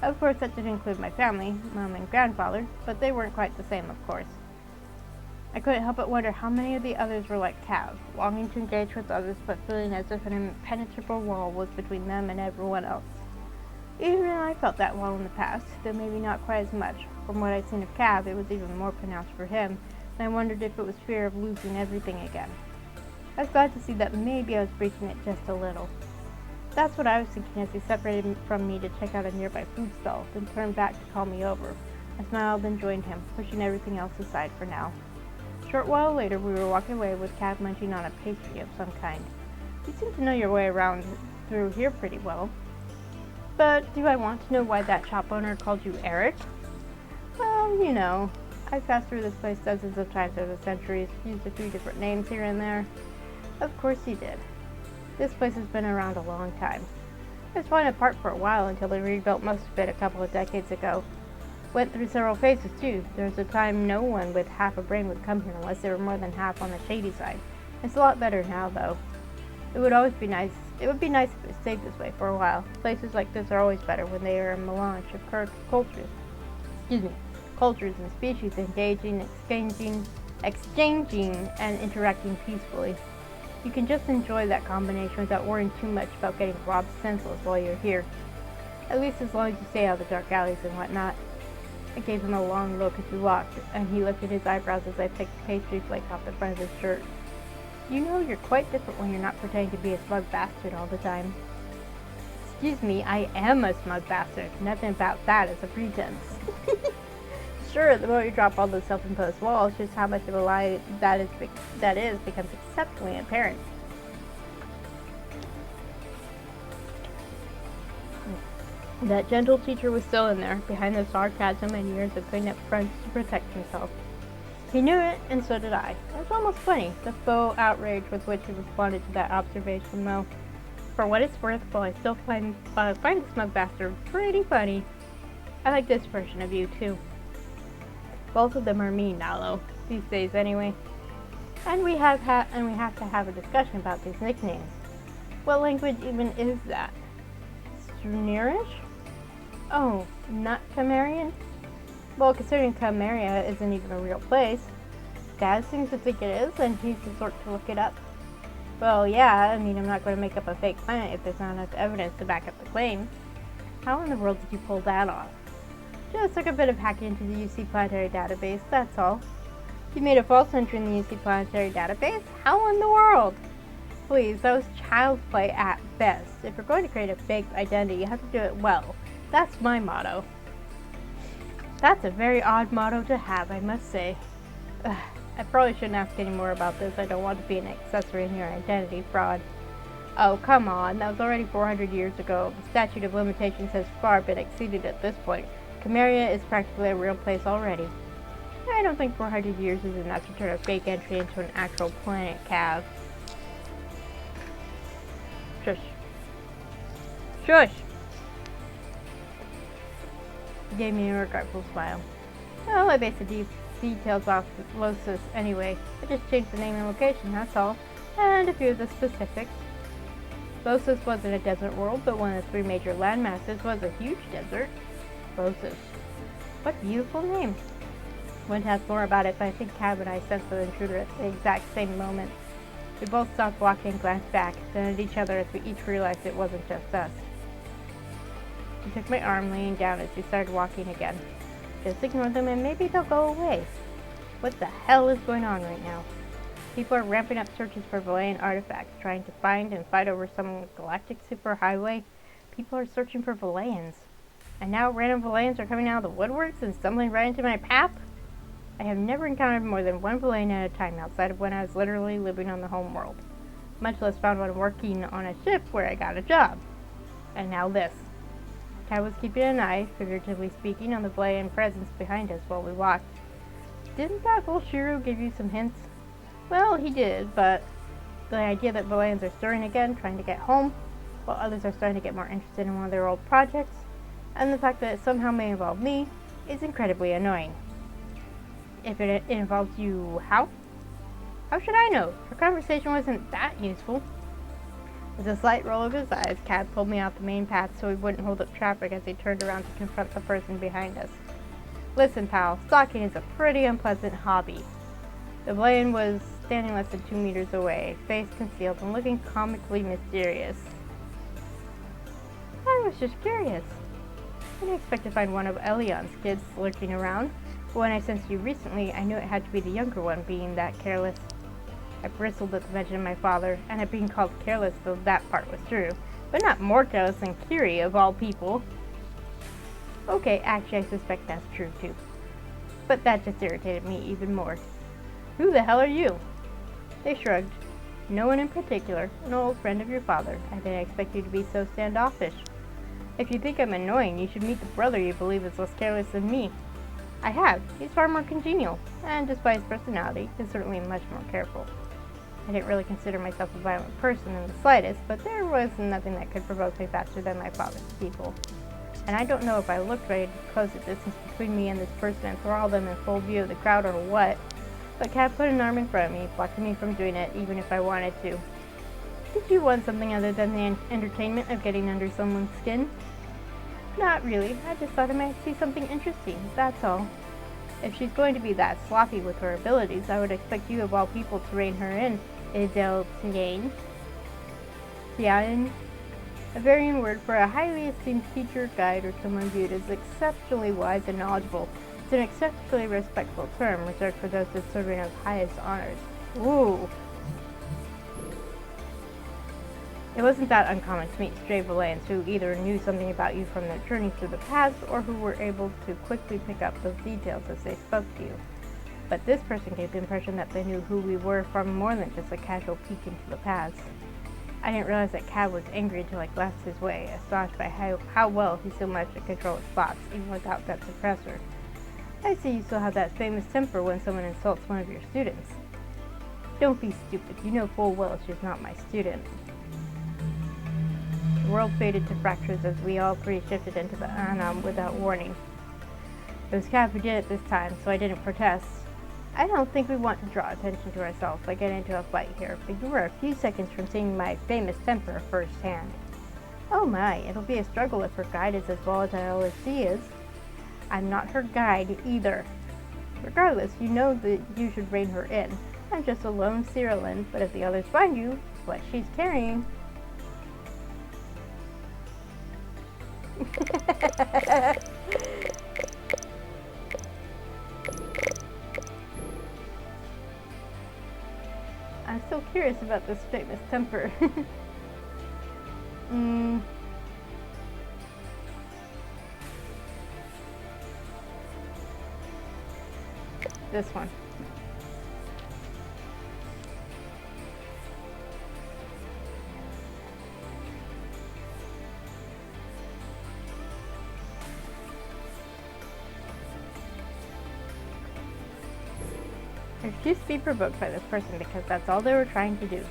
Of course, that didn't include my family, Mom and Grandfather, but they weren't quite the same, of course. I couldn't help but wonder how many of the others were like Cav, longing to engage with others but feeling as if an impenetrable wall was between them and everyone else. Even I felt that wall in the past, though maybe not quite as much. From what I'd seen of Cav, it was even more pronounced for him, and I wondered if it was fear of losing everything again. I was glad to see that maybe I was breaching it just a little. That's what I was thinking as he separated from me to check out a nearby food stall, then turned back to call me over. I smiled and joined him, pushing everything else aside for now. A short while later, we were walking away with Cav munching on a pastry of some kind. You seem to know your way around through here pretty well. But do I want to know why that shop owner called you Eric? Well, you know, I've passed through this place dozens of times over the centuries, used a few different names here and there. Of course he did. This place has been around a long time. It was falling apart for a while until they rebuilt most of it a couple of decades ago. Went through several phases too. There was a time no one with half a brain would come here unless they were more than half on the shady side. It's a lot better now though. It would be nice if it stayed this way for a while. Places like this are always better when they are a melange of cultures and species engaging, exchanging and interacting peacefully. You can just enjoy that combination without worrying too much about getting robbed senseless while you're here. At least as long as you stay out of the dark alleys and whatnot. I gave him a long look as we walked, and he lifted his eyebrows as I picked the pastry flake off the front of his shirt. You know you're quite different when you're not pretending to be a smug bastard all the time. Excuse me, I am a smug bastard. Nothing about that is a pretense. Sure, the moment you drop all those self-imposed walls, just how much of a lie that is becomes exceptionally apparent. That gentle teacher was still in there, behind the sarcasm and years of putting up fronts to protect himself. He knew it, and so did I. It was almost funny, the faux outrage with which he responded to that observation, though. For what it's worth, while I still find the smug bastard pretty funny, I like this version of you, too. Both of them are mean, Nalo, these days anyway. And we have to have a discussion about these nicknames. What language even is that? Nearish? Oh, not Camarian? Well, considering Camaria isn't even a real place, Dad seems to think it is, and he's the sort to look it up. Well, yeah, I mean, I'm not going to make up a fake planet if there's not enough evidence to back up the claim. How in the world did you pull that off? Just took a bit of hacking into the UC Planetary database, that's all. You made a false entry in the UC Planetary database? How in the world? Please, that was child's play at best. If you're going to create a fake identity, you have to do it well. That's my motto. That's a very odd motto to have, I must say. I probably shouldn't ask any more about this. I don't want to be an accessory in your identity fraud. Oh, come on. That was already 400 years ago. The statute of limitations has far been exceeded at this point. Camaria is practically a real place already. I don't think 400 years is enough to turn a fake entry into an actual planet, Cav. Shush. Shush! He gave me a regretful smile. Well, I based the details off Losis anyway. I just changed the name and location, that's all. And a few of the specifics. Losis wasn't a desert world, but one of the 3 major landmasses was a huge desert. Losis. What a beautiful name. Wouldn't ask more about it, but I think Cab and I sensed the intruder at the exact same moment. We both stopped walking and glanced back, then at each other as we each realized it wasn't just us. He took my arm, laying down as we started walking again. Just ignore them and maybe they'll go away. What the hell is going on right now? People are ramping up searches for Valayan artifacts, trying to find and fight over some galactic superhighway. People are searching for Valayans. And now random Valayans are coming out of the woodworks and stumbling right into my path? I have never encountered more than one Valayan at a time outside of when I was literally living on the home world. Much less found one working on a ship where I got a job. And now this. Cat was keeping an eye, figuratively speaking, on the Valayan presence behind us while we walked. Didn't that fool Shiro give you some hints? Well, he did, but the idea that Valayans are stirring again, trying to get home, while others are starting to get more interested in one of their old projects, and the fact that it somehow may involve me, is incredibly annoying. If it involves you, how? How should I know? Her conversation wasn't that useful. With a slight roll of his eyes, Cat pulled me off the main path so he wouldn't hold up traffic as he turned around to confront the person behind us. Listen, pal, stalking is a pretty unpleasant hobby. The Valayan was standing less than 2 meters away, face concealed and looking comically mysterious. I was just curious. I didn't expect to find one of Elion's kids lurking around, but when I sensed you recently, I knew it had to be the younger one being that careless. I bristled at the mention of my father, and at being called careless, though that part was true, but not more careless than Kiri, of all people. Okay, actually I suspect that's true too. But that just irritated me even more. Who the hell are you? They shrugged. No one in particular, an old friend of your father. I didn't expect you to be so standoffish. If you think I'm annoying, you should meet the brother you believe is less careless than me. I have. He's far more congenial, and despite his personality, is certainly much more careful. I didn't really consider myself a violent person in the slightest, but there was nothing that could provoke me faster than my father's people. And I don't know if I looked ready to close the distance between me and this person and thrall them in full view of the crowd or what, but Cat put an arm in front of me, blocking me from doing it even if I wanted to. Did you want something other than the entertainment of getting under someone's skin? Not really. I just thought I might see something interesting, that's all. If she's going to be that sloppy with her abilities, I would expect you of all people to rein her in, Adele Tiane. Tiane? A variant word for a highly esteemed teacher, guide, or someone viewed as exceptionally wise and knowledgeable. It's an exceptionally respectful term reserved for those deserving of highest honors. Ooh. It wasn't that uncommon to meet stray Valayans who either knew something about you from their journey through the past or who were able to quickly pick up those details as they spoke to you. But this person gave the impression that they knew who we were from more than just a casual peek into the past. I didn't realize that Cab was angry until I glanced his way, astonished by how well he still managed to control his thoughts, even without that suppressor. I see you still have that famous temper when someone insults one of your students. Don't be stupid, you know full well she's not my student. The world faded to fractures as we all three shifted into the Anam without warning. It was Cab who did it this time, so I didn't protest. I don't think we want to draw attention to ourselves by getting into a fight here, but you were a few seconds from seeing my famous temper firsthand. Oh my, it'll be a struggle if her guide is as volatile as she is. I'm not her guide either. Regardless, you know that you should rein her in. I'm just a lone Cyrilin, but if the others find you, what she's carrying... I'm still curious about this famous temper. This one. I refused to be provoked by this person because that's all they were trying to do.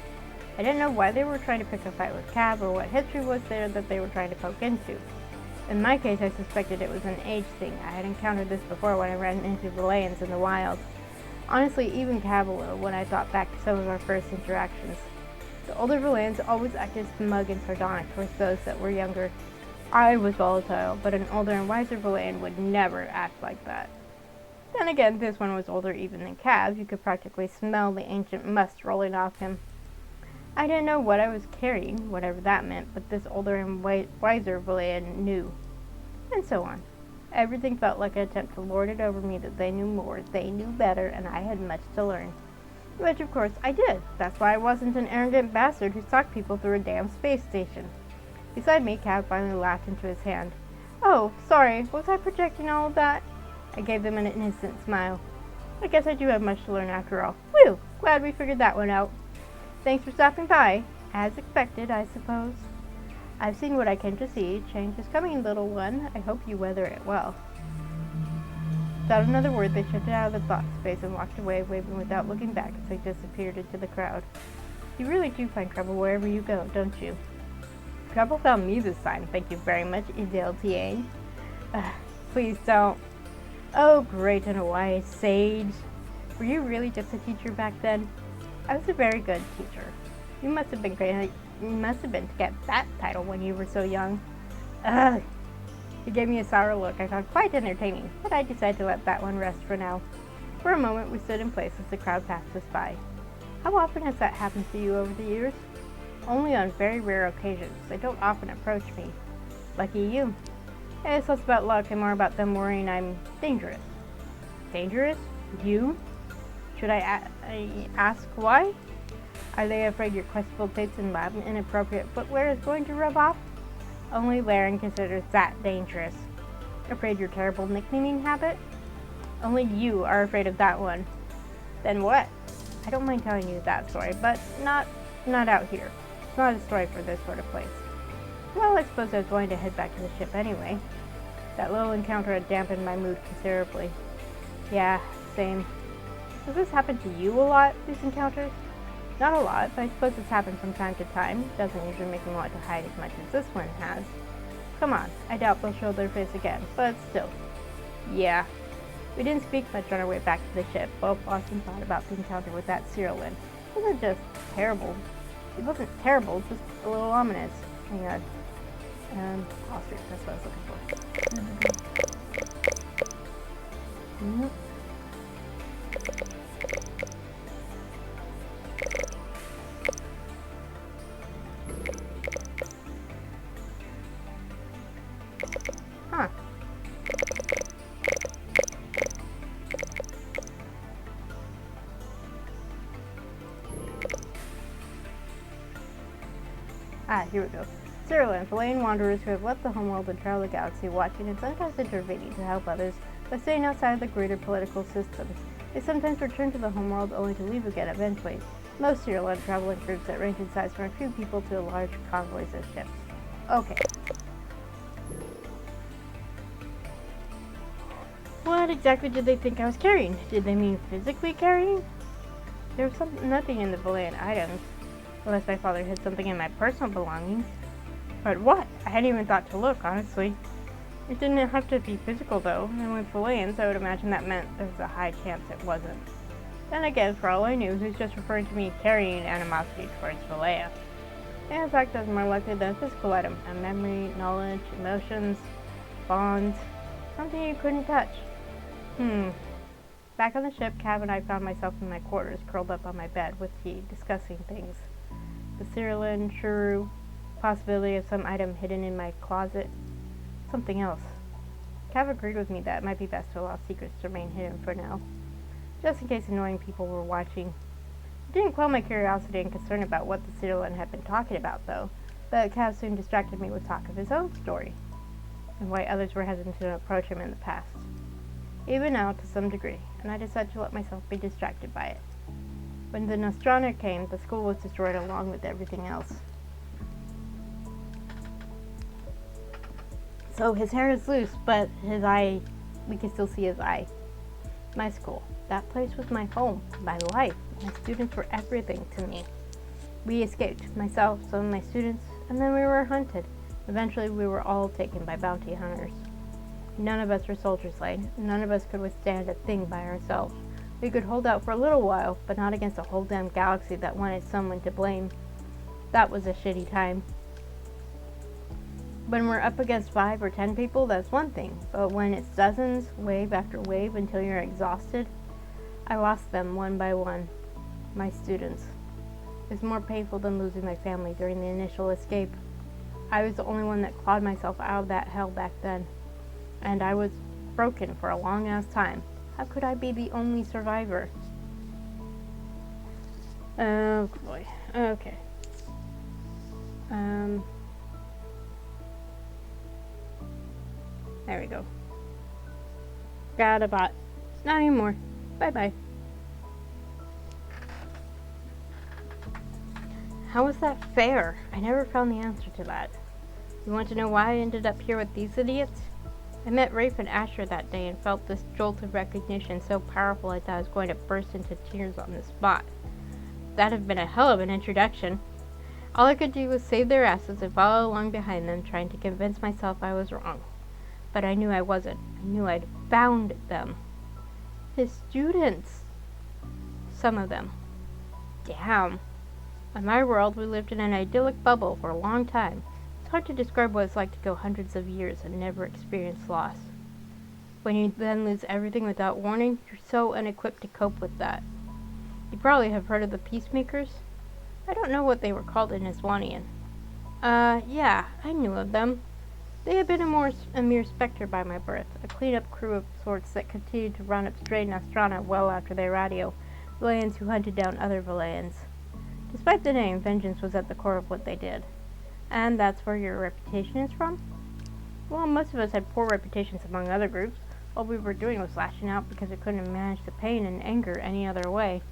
I didn't know why they were trying to pick a fight with Cab or what history was there that they were trying to poke into. In my case, I suspected it was an age thing. I had encountered this before when I ran into Valayans in the wild. Honestly, even Cab a little when I thought back to some of our first interactions. The older Valayans always acted smug and sardonic towards those that were younger. I was volatile, but an older and wiser Valayan would never act like that. Then again, this one was older even than Cab. You could practically smell the ancient must rolling off him. I didn't know what I was carrying, whatever that meant, but this older and wiser Valayan knew. And so on. Everything felt like an attempt to lord it over me that they knew more, they knew better, and I had much to learn. Which, of course, I did. That's why I wasn't an arrogant bastard who stalked people through a damn space station. Beside me, Cab finally laughed into his hand. Oh, sorry, was I projecting all of that? I gave them an innocent smile. I guess I do have much to learn after all. Whew, glad we figured that one out. Thanks for stopping by. As expected, I suppose. I've seen what I came to see. Change is coming, little one. I hope you weather it well. Without another word, they shifted out of the thought space and walked away, waving without looking back as they disappeared into the crowd. You really do find trouble wherever you go, don't you? Trouble found me this time. Thank you very much, Idel Tiain. Please don't. Oh, great and wise sage. Were you really just a teacher back then? I was a very good teacher. You must have been great. You must have been to get that title when you were so young. Ugh. He gave me a sour look I found quite entertaining, but I decided to let that one rest for now. For a moment, we stood in place as the crowd passed us by. How often has that happened to you over the years? Only on very rare occasions. They don't often approach me. Lucky you. It's less about luck and more about them worrying I'm dangerous. Dangerous? You? Should I ask why? Are they afraid your questful taste in lab and inappropriate footwear is going to rub off? Only Laren considers that dangerous. Afraid your terrible nicknaming habit? Only you are afraid of that one. Then what? I don't mind telling you that story, but not out here. It's not a story for this sort of place. Well, I suppose I was going to head back to the ship anyway. That little encounter had dampened my mood considerably. Yeah, same. Does this happen to you a lot, these encounters? Not a lot, but I suppose it's happened from time to time. It doesn't usually make me want to hide as much as this one has. Come on, I doubt they'll show their face again, but still. Yeah. We didn't speak much on our way back to the ship. Both lost in thought about the encounter with that Cyrilin. It wasn't just terrible. It wasn't terrible, just a little ominous. Hang on. Ostrich, that's what I was looking for. Nope. Huh. Here we go. Cyrilin, Valayan wanderers who have left the homeworld and travel the galaxy, watching and sometimes intervening to help others by staying outside of the greater political systems. They sometimes return to the homeworld only to leave again eventually. Most Cyrilin travel in groups that range in size from a few people to large convoys of ships. Okay. What exactly did they think I was carrying? Did they mean physically carrying? There was nothing in the Valayan items, unless my father hid something in my personal belongings. But what? I hadn't even thought to look, honestly. It didn't have to be physical, though, and with Valayans, I would imagine that meant there was a high chance it wasn't. Then again, for all I knew, he was just referring to me carrying animosity towards Valaya. And in fact, that's more likely than a physical item. A memory, knowledge, emotions, bonds, something you couldn't touch. Back on the ship, Cav and I found myself in my quarters, curled up on my bed with tea, discussing things. The Cyrillin, Shuru, possibility of some item hidden in my closet, something else. Cav agreed with me that it might be best to allow secrets to remain hidden for now, just in case annoying people were watching. It didn't quell my curiosity and concern about what the Cyrillin had been talking about, though, but Cav soon distracted me with talk of his own story, and why others were hesitant to approach him in the past. Even now, to some degree, and I decided to let myself be distracted by it. When the Nostrana came, the school was destroyed along with everything else. So his hair is loose, but his eye, we can still see his eye. My school, that place was my home, my life. My students were everything to me. We escaped, myself, some of my students, and then we were hunted. Eventually, we were all taken by bounty hunters. None of us were soldiers, Lane. None of us could withstand a thing by ourselves. We could hold out for a little while, but not against a whole damn galaxy that wanted someone to blame. That was a shitty time. When we're up against 5 or 10 people, that's one thing. But when it's dozens, wave after wave, until you're exhausted, I lost them one by one. My students. It was more painful than losing my family during the initial escape. I was the only one that clawed myself out of that hell back then. And I was broken for a long-ass time. How could I be the only survivor? Oh boy. Okay. There we go. Got a bot. Not anymore. Bye-bye. How was that fair? I never found the answer to that. You want to know why I ended up here with these idiots? I met Rafe and Asher that day and felt this jolt of recognition so powerful I thought I was going to burst into tears on the spot. That'd have been a hell of an introduction. All I could do was save their asses and follow along behind them, trying to convince myself I was wrong. But I knew I wasn't. I knew I'd found them. His students. Some of them. Damn. In my world, we lived in an idyllic bubble for a long time. It's hard to describe what it's like to go hundreds of years and never experience loss. When you then lose everything without warning, you're so unequipped to cope with that. You probably have heard of the Peacemakers? I don't know what they were called in Iswanian. Yeah, I knew of them. They had been a mere specter by my birth, a clean-up crew of sorts that continued to run up stray Nostrana well after their radio, Valayans who hunted down other Valayans. Despite the name, vengeance was at the core of what they did. And that's where your reputation is from? Well, most of us had poor reputations among other groups. All we were doing was lashing out because we couldn't manage the pain and anger any other way.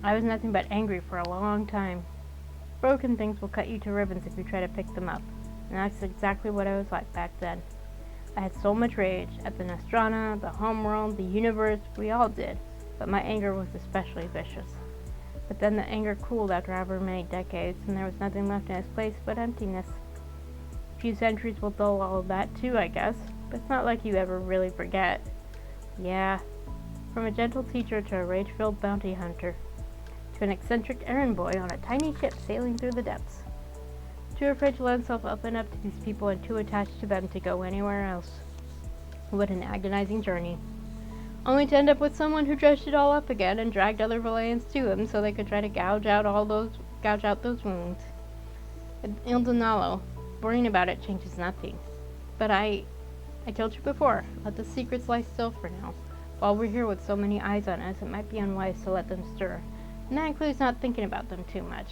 I was nothing but angry for a long time. Broken things will cut you to ribbons if you try to pick them up. And that's exactly what I was like back then. I had so much rage at the Nostrana, the homeworld, the universe, we all did. But my anger was especially vicious. But then the anger cooled after however many decades, and there was nothing left in its place but emptiness. A few centuries will dull all of that too, I guess, but it's not like you ever really forget. Yeah, from a gentle teacher to a rage-filled bounty hunter, to an eccentric errand boy on a tiny ship sailing through the depths. Too afraid to let himself open up to these people and too attached to them to go anywhere else. What an agonizing journey. Only to end up with someone who dredged it all up again and dragged other Valayans to him so they could try to gouge out those wounds. Il Donalo, worrying about it changes nothing. But I told you before, let the secrets lie still for now. While we're here with so many eyes on us, it might be unwise to let them stir. And that includes not thinking about them too much.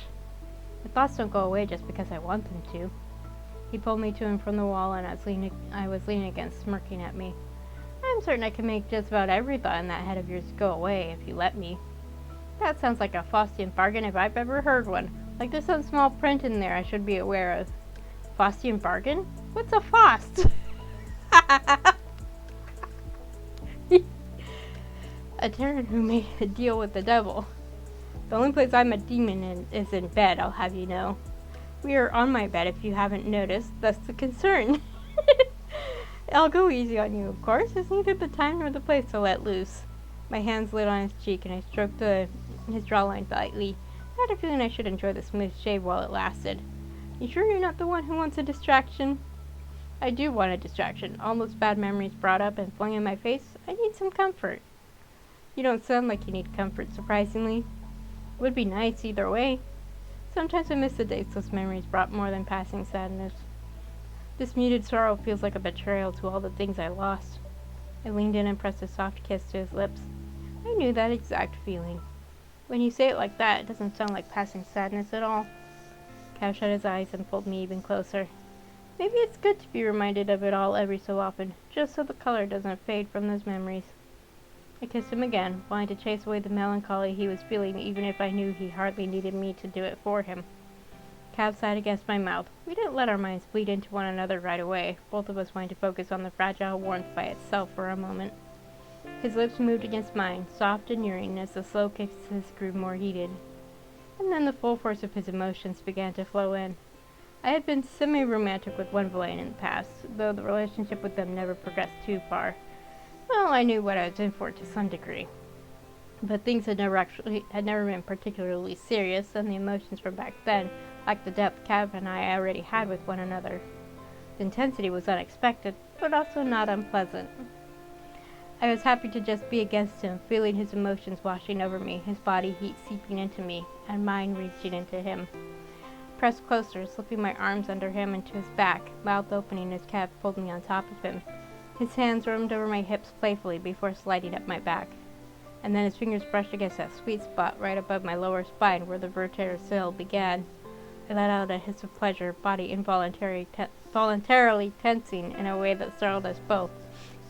The thoughts don't go away just because I want them to. He pulled me to him from the wall, and I was leaning against, smirking at me. I'm certain I can make just about every thought in that head of yours go away if you let me. That sounds like a Faustian bargain if I've ever heard one. Like there's some small print in there I should be aware of. Faustian bargain? What's a Faust? A Terran who made a deal with the devil. The only place I'm a demon in is in bed, I'll have you know. We are on my bed if you haven't noticed, that's the concern. I'll go easy on you, of course. It's neither the time nor the place to let loose. My hands lit on his cheek and I stroked his jawline lightly. I had a feeling I should enjoy the smooth shave while it lasted. You sure you're not the one who wants a distraction? I do want a distraction. All those bad memories brought up and flung in my face. I need some comfort. You don't sound like you need comfort, surprisingly. It would be nice either way. Sometimes I miss the days those memories brought more than passing sadness. This muted sorrow feels like a betrayal to all the things I lost. I leaned in and pressed a soft kiss to his lips. I knew that exact feeling. When you say it like that, it doesn't sound like passing sadness at all. Cav shut his eyes and pulled me even closer. Maybe it's good to be reminded of it all every so often, just so the color doesn't fade from those memories. I kissed him again, wanting to chase away the melancholy he was feeling even if I knew he hardly needed me to do it for him. Cav sighed against my mouth. We didn't let our minds bleed into one another right away, both of us wanting to focus on the fragile warmth by itself for a moment. His lips moved against mine, soft and yearning as the slow kisses grew more heated. And then the full force of his emotions began to flow in. I had been semi-romantic with one Villain in the past, though the relationship with them never progressed too far. Well, I knew what I was in for to some degree. But things had never been particularly serious, and the emotions from back then lacked the depth Cav and I already had with one another. The intensity was unexpected, but also not unpleasant. I was happy to just be against him, feeling his emotions washing over me, his body heat seeping into me, and mine reaching into him. Pressed closer, slipping my arms under him and to his back, mouth opening as Cav pulled me on top of him. His hands roamed over my hips playfully before sliding up my back. And then his fingers brushed against that sweet spot right above my lower spine where the vertebral began. I let out a hiss of pleasure, body involuntarily tensing in a way that startled us both.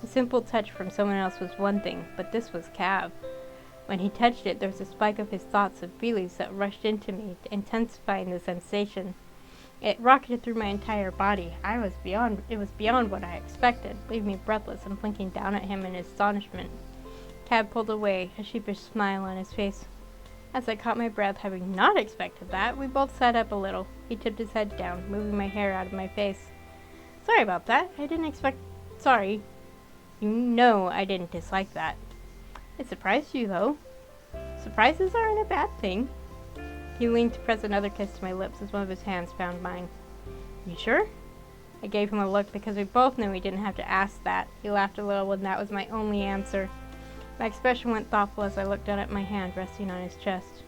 A simple touch from someone else was one thing, but this was Cav. When he touched it, there was a spike of his thoughts and feelings that rushed into me, intensifying the sensation. It rocketed through my entire body. It was beyond what I expected, leaving me breathless and blinking down at him in astonishment. Cav pulled away, a sheepish smile on his face. As I caught my breath, having not expected that, we both sat up a little. He tipped his head down, moving my hair out of my face. Sorry about that. Sorry. You know I didn't dislike that. It surprised you, though. Surprises aren't a bad thing. He leaned to press another kiss to my lips as one of his hands found mine. You sure? I gave him a look because we both knew he didn't have to ask that. He laughed a little when that was my only answer. My expression went thoughtful as I looked down at my hand resting on his chest.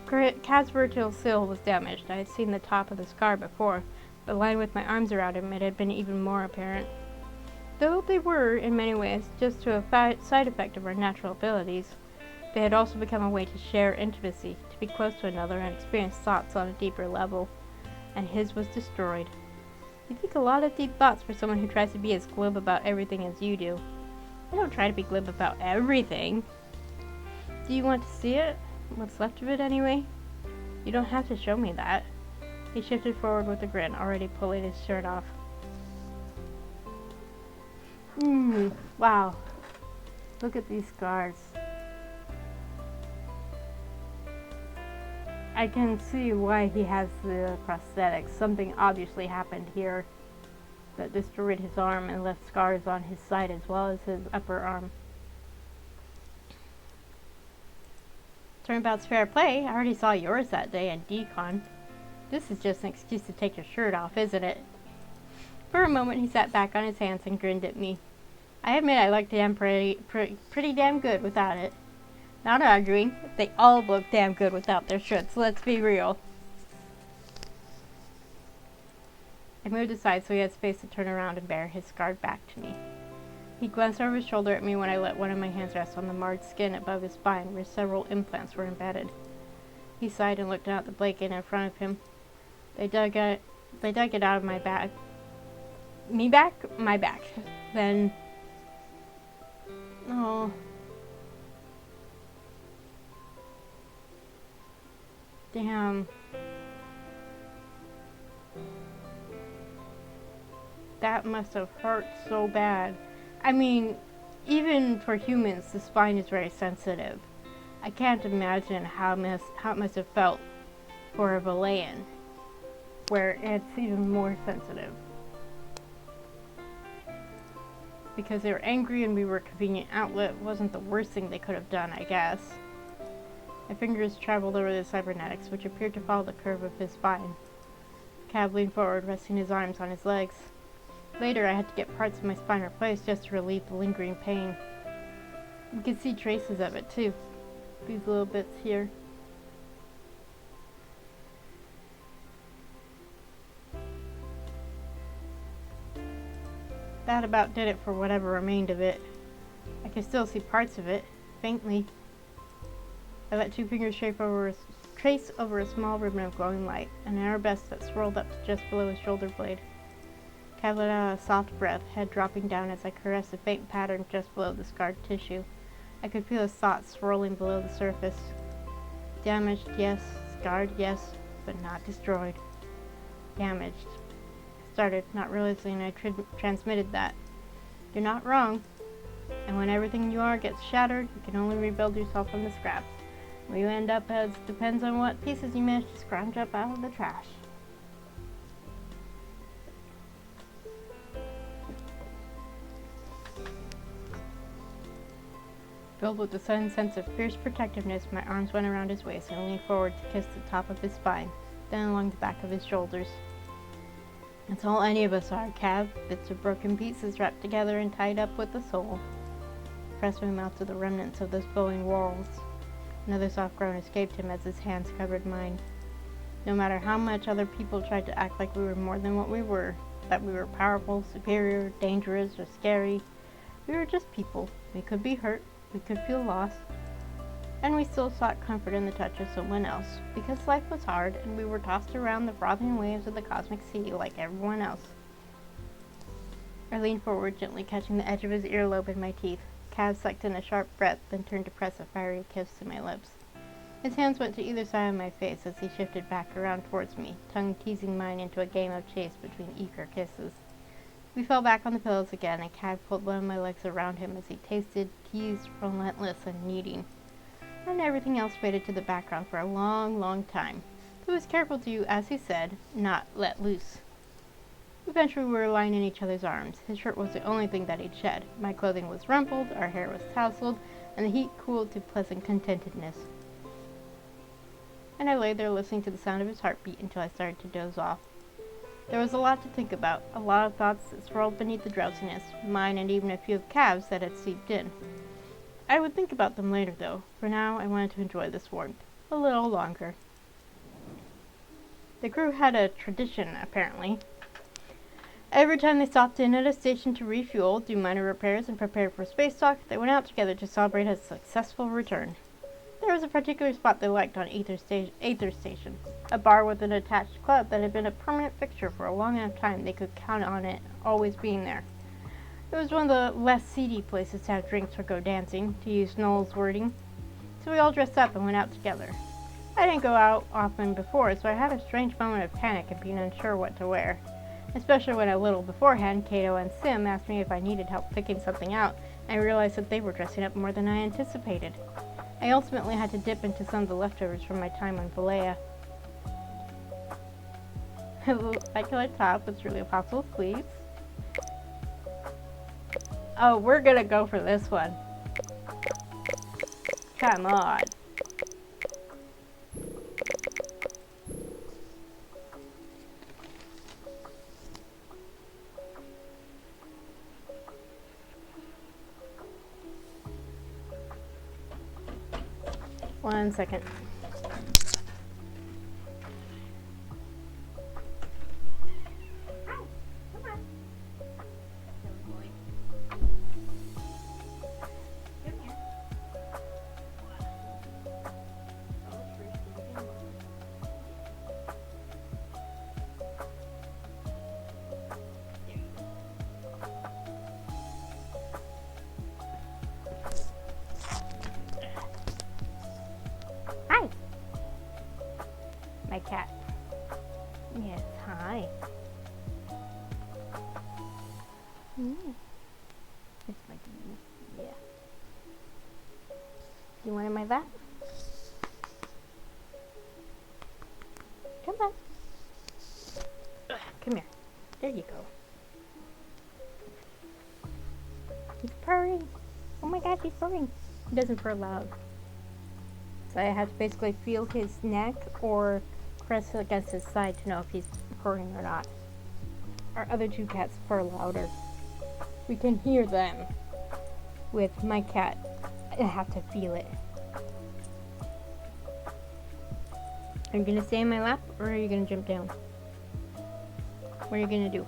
Cav's vertebral seal was damaged. I had seen the top of the scar before, but lying with my arms around him, it had been even more apparent. Though they were, in many ways, just a side effect of our natural abilities, they had also become a way to share intimacy, to be close to another and experience thoughts on a deeper level. And his was destroyed. You think a lot of deep thoughts for someone who tries to be as glib about everything as you do. I don't try to be glib about everything. Do you want to see it? What's left of it, anyway? You don't have to show me that. He shifted forward with a grin, already pulling his shirt off. Wow. Look at these scars. I can see why he has the prosthetics. Something obviously happened here that destroyed his arm and left scars on his side as well as his upper arm. Turnabout's fair play. I already saw yours that day in decon. This is just an excuse to take your shirt off, isn't it? For a moment he sat back on his hands and grinned at me. I admit I looked pretty damn good without it. Not arguing. They all look damn good without their shirts, let's be real. I moved aside so he had space to turn around and bear his scarred back to me. He glanced over his shoulder at me when I let one of my hands rest on the marred skin above his spine where several implants were embedded. He sighed and looked down at the blanket in front of him. They dug it out of my back. Me back? My back. Then... Oh... Damn. That must have hurt so bad. I mean, even for humans, the spine is very sensitive. I can't imagine how it must have felt for a Valayan, where it's even more sensitive. Because they were angry and we were a convenient outlet wasn't the worst thing they could have done, I guess. My fingers traveled over the cybernetics, which appeared to follow the curve of his spine. Cab leaned forward, resting his arms on his legs. Later, I had to get parts of my spine replaced just to relieve the lingering pain. You can see traces of it, too. These little bits here. That about did it for whatever remained of it. I could still see parts of it, faintly. I let two fingers trace over a small ribbon of glowing light, an arabesque that swirled up to just below his shoulder blade. Cav let out a soft breath, head dropping down as I caressed a faint pattern just below the scarred tissue. I could feel his thoughts swirling below the surface. Damaged, yes. Scarred, yes. But not destroyed. Damaged. I started, not realizing I transmitted that. You're not wrong. And when everything you are gets shattered, you can only rebuild yourself from the scraps. Where you end up as depends on what pieces you manage to scrounge up out of the trash. Filled with a sudden sense of fierce protectiveness, my arms went around his waist and I leaned forward to kiss the top of his spine, then along the back of his shoulders. That's all any of us are, Cav. Bits of broken pieces wrapped together and tied up with the soul. I pressed my mouth to the remnants of those bowing walls. Another soft groan escaped him as his hands covered mine. No matter how much other people tried to act like we were more than what we were, that we were powerful, superior, dangerous, or scary, we were just people. We could be hurt. We could feel lost, and we still sought comfort in the touch of someone else, because life was hard and we were tossed around the frothing waves of the cosmic sea like everyone else. I leaned forward, gently catching the edge of his earlobe in my teeth. Cav sucked in a sharp breath, then turned to press a fiery kiss to my lips. His hands went to either side of my face as he shifted back around towards me, tongue teasing mine into a game of chase between eager kisses. We fell back on the pillows again, and Cav pulled one of my legs around him as he tasted, teased, relentless, and needing. And everything else faded to the background for a long, long time. He was careful to, as he said, not let loose. Eventually we were lying in each other's arms. His shirt was the only thing that he'd shed. My clothing was rumpled, our hair was tousled, and the heat cooled to pleasant contentedness. And I lay there listening to the sound of his heartbeat until I started to doze off. There was a lot to think about, a lot of thoughts that swirled beneath the drowsiness, mine and even a few of Cav's that had seeped in. I would think about them later, though. For now, I wanted to enjoy this warmth a little longer. The crew had a tradition, apparently. Every time they stopped in at a station to refuel, do minor repairs, and prepare for space dock, they went out together to celebrate a successful return. There was a particular spot they liked on Aether Station, a bar with an attached club that had been a permanent fixture for a long enough time they could count on it always being there. It was one of the less seedy places to have drinks or go dancing, to use Noel's wording, so we all dressed up and went out together. I didn't go out often before, so I had a strange moment of panic and being unsure what to wear, especially when a little beforehand, Kato and Sim asked me if I needed help picking something out, and I realized that they were dressing up more than I anticipated. I ultimately had to dip into some of the leftovers from my time on Valea. Light colored top with truly possible sleeves. Oh, we're gonna go for this one. Come on. One second. Hi. My cat. Yes, hi. It's my baby. Yeah. You want in my lap? Come on. Come here. There you go. He's purring. Oh my god, he's purring. He doesn't purr loud. So I have to basically feel his neck or press against his side to know if he's purring or not. Our other two cats purr louder. We can hear them. With my cat, I have to feel it. Are you gonna stay in my lap or are you gonna jump down? What are you gonna do?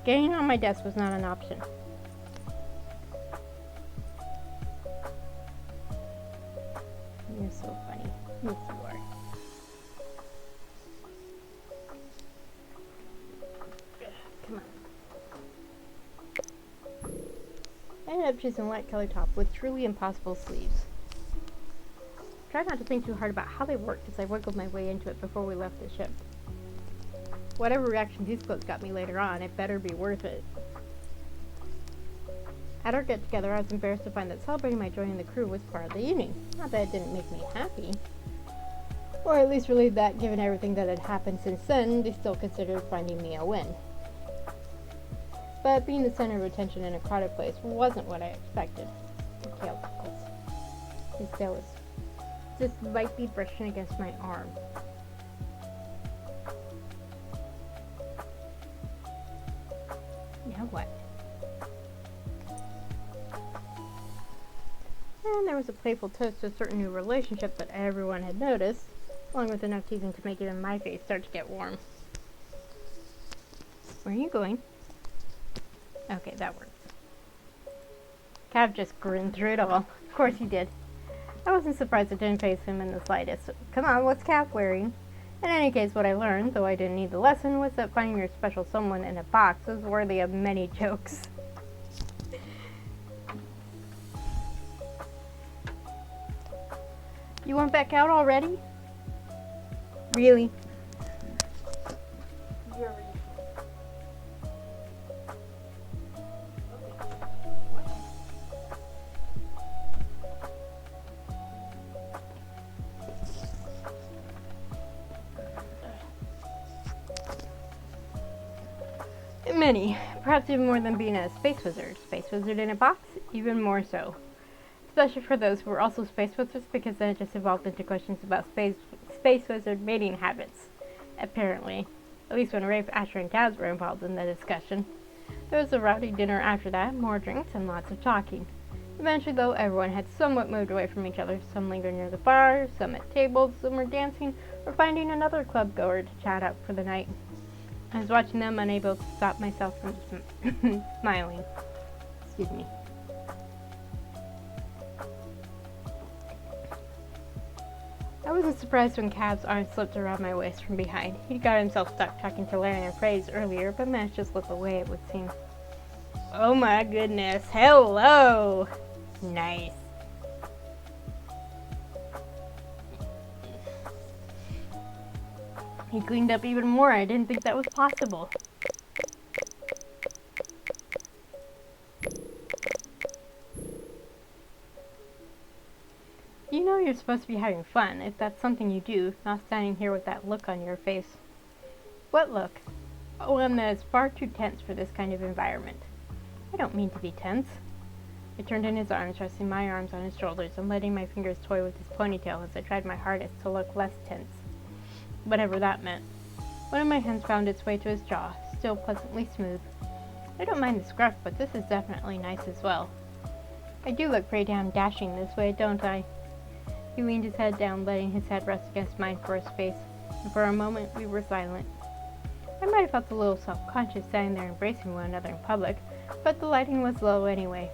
Getting on my desk was not an option. You're so funny. Yes, you are. Come on. I ended up choosing a light color top with truly impossible sleeves. Try not to think too hard about how they worked as I wiggled my way into it before we left the ship. Whatever reaction these clothes got me later on, it better be worth it. At our get-together, I was embarrassed to find that celebrating my joining the crew was part of the evening. Not that it didn't make me happy. Or at least relieved that, given everything that had happened since then, they still considered finding me a win. But being the center of attention in a crowded place wasn't what I expected. The tail tickles. His tail was just lightly brushing against my arm. Now what? And there was a playful toast to a certain new relationship that everyone had noticed, along with enough teasing to make even my face start to get warm. Where are you going? Okay, that worked. Cav just grinned through it all. Of course he did. I wasn't surprised it didn't faze him in the slightest. Come on, what's Cav wearing? In any case, what I learned, though I didn't need the lesson, was that finding your special someone in a box is worthy of many jokes. You went back out already? Really? Many, perhaps even more than being a space wizard. Space wizard in a box? Even more so. Especially for those who were also space wizards, because then it just evolved into questions about space wizard mating habits. Apparently. At least when Rafe, Asher, and Taz were involved in the discussion. There was a rowdy dinner after that, more drinks, and lots of talking. Eventually, though, everyone had somewhat moved away from each other. Some lingered near the bar, some at tables, some were dancing, or finding another club goer to chat up for the night. I was watching them, unable to stop myself from smiling. Excuse me. I wasn't surprised when Cav's arm slipped around my waist from behind. He got himself stuck talking to Larry and Fraze earlier, but managed to slip away, it would seem. Oh my goodness. Hello! Nice. He cleaned up even more. I didn't think that was possible. You know you're supposed to be having fun, if that's something you do, not standing here with that look on your face. What look? Oh, one that is far too tense for this kind of environment. I don't mean to be tense. I turned in his arms, resting my arms on his shoulders and letting my fingers toy with his ponytail as I tried my hardest to look less tense. Whatever that meant. One of my hands found its way to his jaw, still pleasantly smooth. I don't mind the scruff, but this is definitely nice as well. I do look pretty damn dashing this way, don't I? He leaned his head down, letting his head rest against mine for a space, and for a moment we were silent. I might have felt a little self-conscious standing there embracing one another in public, but the lighting was low anyway.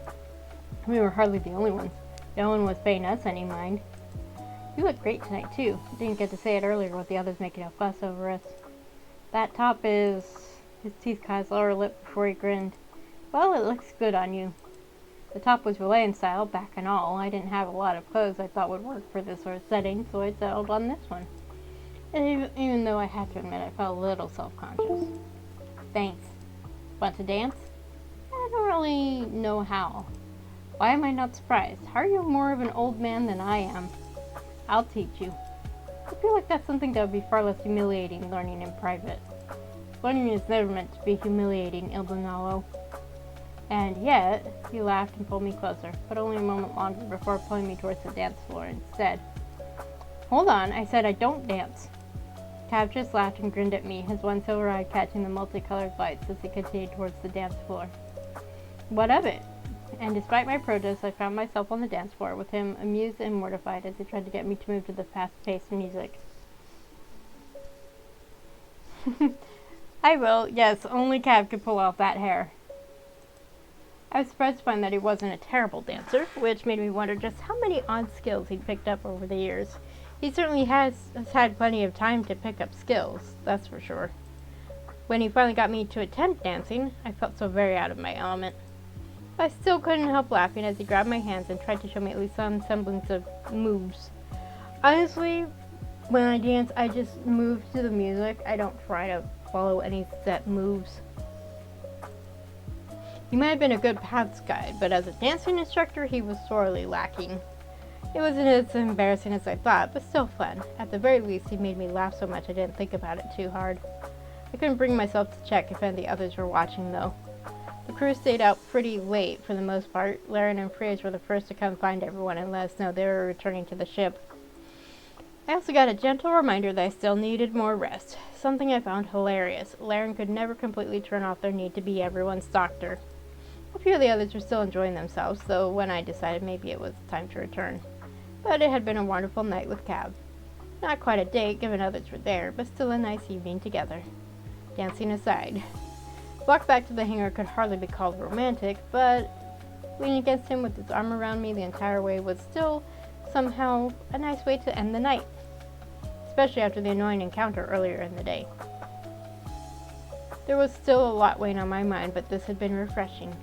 We were hardly the only ones. No one was paying us any mind. You look great tonight, too. Didn't get to say it earlier with the others making a fuss over us. That top is... His teeth caught his lower lip before he grinned. Well, it looks good on you. The top was Relayan style, back and all. I didn't have a lot of clothes I thought would work for this sort of setting, so I settled on this one. And even though I have to admit I felt a little self-conscious. Thanks. Want to dance? I don't really know how. Why am I not surprised? How are you more of an old man than I am? I'll teach you. I feel like that's something that would be far less humiliating learning in private. Learning is never meant to be humiliating, Ildanalo. And yet, he laughed and pulled me closer, but only a moment longer before pulling me towards the dance floor instead. Hold on, I said I don't dance. Cav just laughed and grinned at me, his one silver eye catching the multicolored lights as he continued towards the dance floor. What of it? And despite my protest, I found myself on the dance floor with him, amused and mortified as he tried to get me to move to the fast-paced music. I will, yes, only Cav could pull off that hair. I was surprised to find that he wasn't a terrible dancer, which made me wonder just how many odd skills he'd picked up over the years. He certainly has had plenty of time to pick up skills, that's for sure. When he finally got me to attend dancing, I felt so very out of my element. I still couldn't help laughing as he grabbed my hands and tried to show me at least some semblance of moves. Honestly, when I dance, I just move to the music. I don't try to follow any set moves. He might have been a good paths guide, but as a dancing instructor, he was sorely lacking. It wasn't as embarrassing as I thought, but still fun. At the very least, he made me laugh so much I didn't think about it too hard. I couldn't bring myself to check if any of the others were watching, though. The crew stayed out pretty late for the most part. Laren and Freys were the first to come find everyone and let us know they were returning to the ship. I also got a gentle reminder that I still needed more rest, something I found hilarious. Laren could never completely turn off their need to be everyone's doctor. A few of the others were still enjoying themselves, though when I decided maybe it was time to return. But it had been a wonderful night with Cav. Not quite a date, given others were there, but still a nice evening together. Dancing aside. The walk back to the hangar could hardly be called romantic, but leaning against him with his arm around me the entire way was still somehow a nice way to end the night, especially after the annoying encounter earlier in the day. There was still a lot weighing on my mind, but this had been refreshing,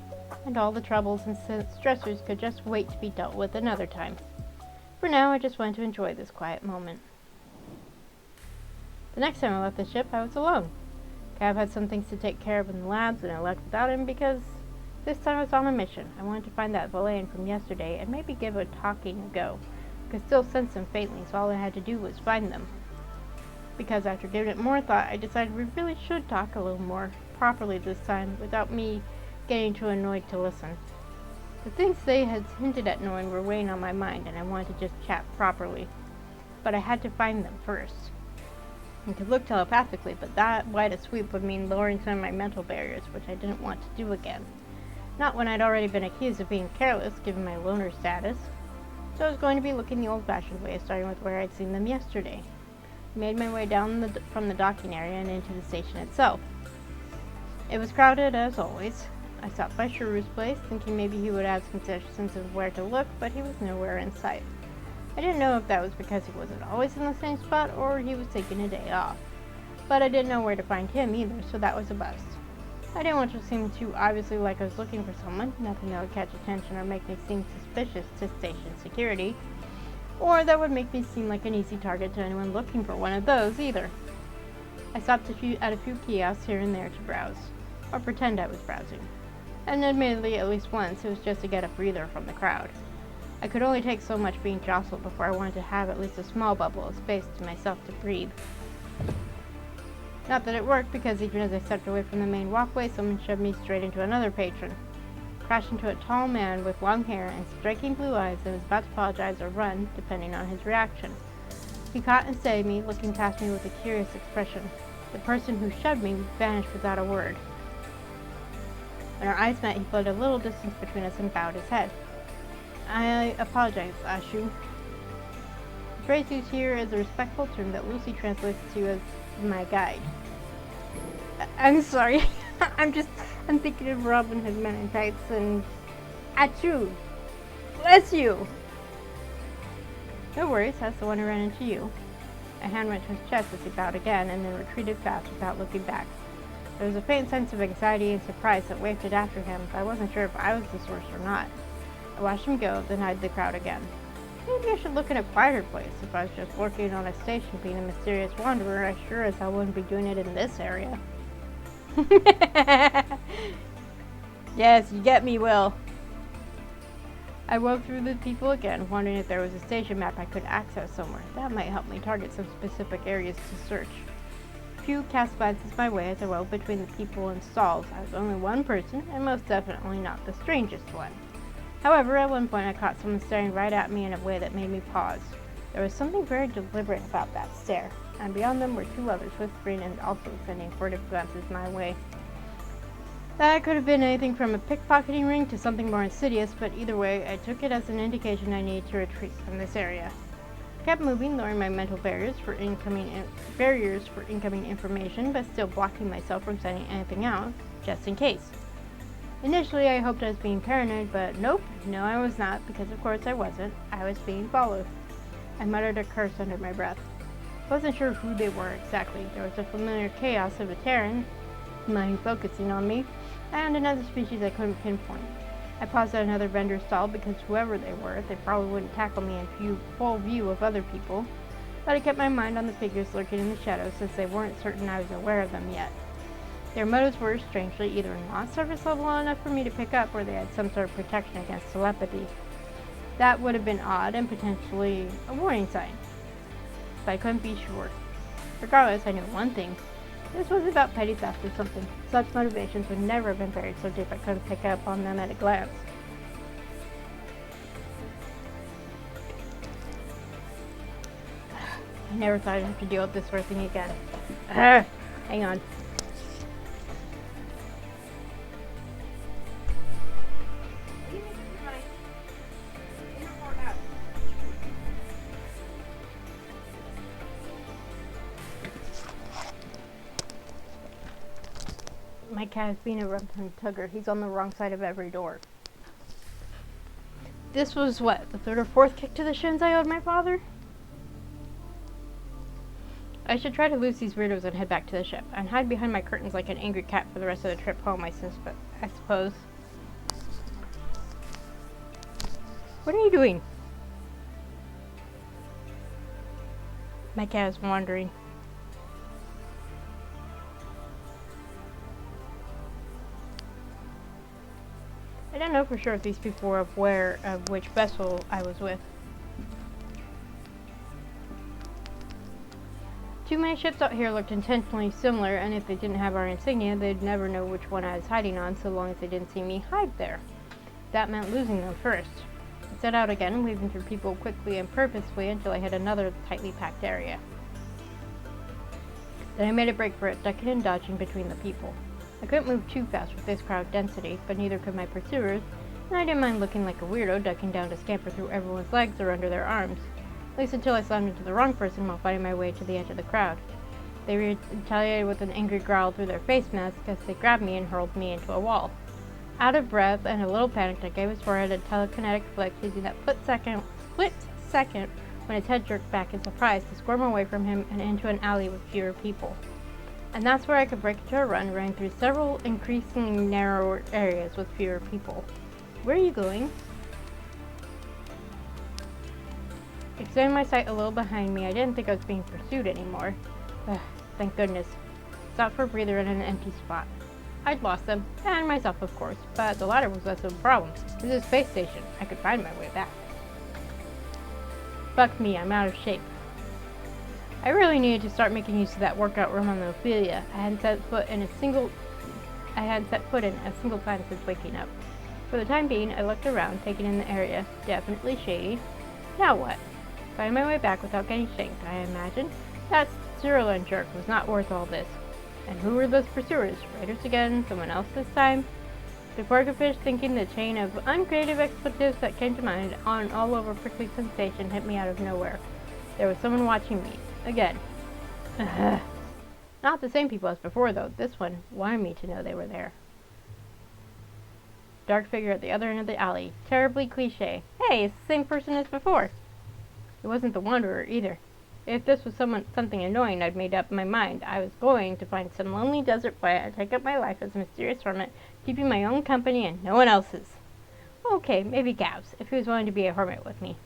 and all the troubles and stressors could just wait to be dealt with another time. For now, I just wanted to enjoy this quiet moment. The next time I left the ship, I was alone. Cav had some things to take care of in the labs, and I left without him because this time I was on a mission. I wanted to find that Valayan from yesterday and maybe give a talking a go. I could still sense them faintly, so all I had to do was find them. Because after giving it more thought, I decided we really should talk a little more properly this time without me getting too annoyed to listen. The things they had hinted at knowing were weighing on my mind, and I wanted to just chat properly. But I had to find them first. I could look telepathically, but that wide a sweep would mean lowering some of my mental barriers, which I didn't want to do again. Not when I'd already been accused of being careless, given my loner status. So I was going to be looking the old-fashioned way, starting with where I'd seen them yesterday. I made my way down from the docking area and into the station itself. It was crowded, as always. I stopped by Sharu's place, thinking maybe he would have some suggestions of where to look, but he was nowhere in sight. I didn't know if that was because he wasn't always in the same spot or he was taking a day off. But I didn't know where to find him either, so that was a bust. I didn't want to seem too obviously like I was looking for someone, nothing that would catch attention or make me seem suspicious to station security, or that would make me seem like an easy target to anyone looking for one of those either. I stopped at a few kiosks here and there to browse, or pretend I was browsing. And admittedly, at least once, it was just to get a breather from the crowd. I could only take so much being jostled before I wanted to have at least a small bubble of space to myself to breathe. Not that it worked, because even as I stepped away from the main walkway, someone shoved me straight into another patron. Crashed into a tall man with long hair and striking blue eyes that was about to apologize or run, depending on his reaction. He caught and steadied me, looking past me with a curious expression. The person who shoved me vanished without a word. When our eyes met, he put a little distance between us and bowed his head. I apologize, Ashu. The phrase used here is a respectful term that loosely translates to as my guide. I'm sorry. I'm thinking of Robin Hood Men in Tights and Achoo! Bless you! No worries, that's the one who ran into you. A hand went to his chest as he bowed again and then retreated fast without looking back. There was a faint sense of anxiety and surprise that wafted after him, but I wasn't sure if I was the source or not. I watched him go, then eyed the crowd again. Maybe I should look in a quieter place. If I was just lurking on a station being a mysterious wanderer, I sure as hell wouldn't be doing it in this area. Yes, you get me, Will. I wove through the people again, wondering if there was a station map I could access somewhere. That might help me target some specific areas to search. few cast glances my way as I wove between the people and stalls. I was only one person, and most definitely not the strangest one. However, at one point I caught someone staring right at me in a way that made me pause. There was something very deliberate about that stare, and beyond them were two others whispering and also sending furtive glances my way. That could have been anything from a pickpocketing ring to something more insidious, but either way, I took it as an indication I needed to retreat from this area. I kept moving, lowering my mental barriers for incoming information, but still blocking myself from sending anything out, just in case. Initially, I hoped I was being paranoid, but nope, no I was not, because of course I wasn't. I was being followed. I muttered a curse under my breath. I wasn't sure who they were exactly. There was a familiar chaos of a Terran, mind focusing on me, and another species I couldn't pinpoint. I paused at another vendor stall because whoever they were, they probably wouldn't tackle me in full view of other people, but I kept my mind on the figures lurking in the shadows since they weren't certain I was aware of them yet. Their motives were, strangely, either not surface level enough for me to pick up or they had some sort of protection against telepathy. That would have been odd and potentially a warning sign, but I couldn't be sure. Regardless, I knew one thing. This was about petty theft or something. Such motivations would never have been buried so deep I couldn't pick up on them at a glance. I never thought I'd have to deal with this sort of thing again. Hang on. My cat is being a rum-tum tugger. He's on the wrong side of every door. This was what, the third or fourth kick to the shins I owed my father? I should try to lose these weirdos and head back to the ship, and hide behind my curtains like an angry cat for the rest of the trip home, I suppose. What are you doing? My cat is wandering. I don't know for sure if these people were aware of which vessel I was with. Too many ships out here looked intentionally similar, and if they didn't have our insignia, they'd never know which one I was hiding on so long as they didn't see me hide there. That meant losing them first. I set out again, weaving through people quickly and purposefully until I hit another tightly packed area. Then I made a break for it, ducking and dodging between the people. I couldn't move too fast with this crowd density, but neither could my pursuers, and I didn't mind looking like a weirdo ducking down to scamper through everyone's legs or under their arms, at least until I slammed into the wrong person while fighting my way to the edge of the crowd. They retaliated with an angry growl through their face masks as they grabbed me and hurled me into a wall. Out of breath and a little panicked, I gave his forehead a telekinetic flick, using that split second when his head jerked back in surprise to squirm away from him and into an alley with fewer people. And that's where I could break into a run, running through several increasingly narrower areas with fewer people. Where are you going? Extending my sight a little behind me, I didn't think I was being pursued anymore. Thank goodness. Stopped for a breather in an empty spot. I'd lost them, and myself of course, but the latter was less of a problem. This is a space station. I could find my way back. Fuck me, I'm out of shape. I really needed to start making use of that workout room on the Ophelia. I hadn't set foot in a single time since waking up. For the time being, I looked around, taking in the area. Definitely shady. Now what? Find my way back without getting shanked, I imagine. That Cyrillian jerk was not worth all this. And who were those pursuers? Raiders again? Someone else this time? Before I could finish thinking, the chain of uncreative expletives that came to mind on all over prickly sensation hit me out of nowhere. There was someone watching me. Again. Not the same people as before, though. This one wanted me to know they were there. Dark figure at the other end of the alley. Terribly cliche. Hey, it's the same person as before. It wasn't the Wanderer, either. If this was something annoying, I'd made up my mind. I was going to find some lonely desert planet and take up my life as a mysterious hermit, keeping my own company and no one else's. Okay, maybe Gabs, if he was willing to be a hermit with me.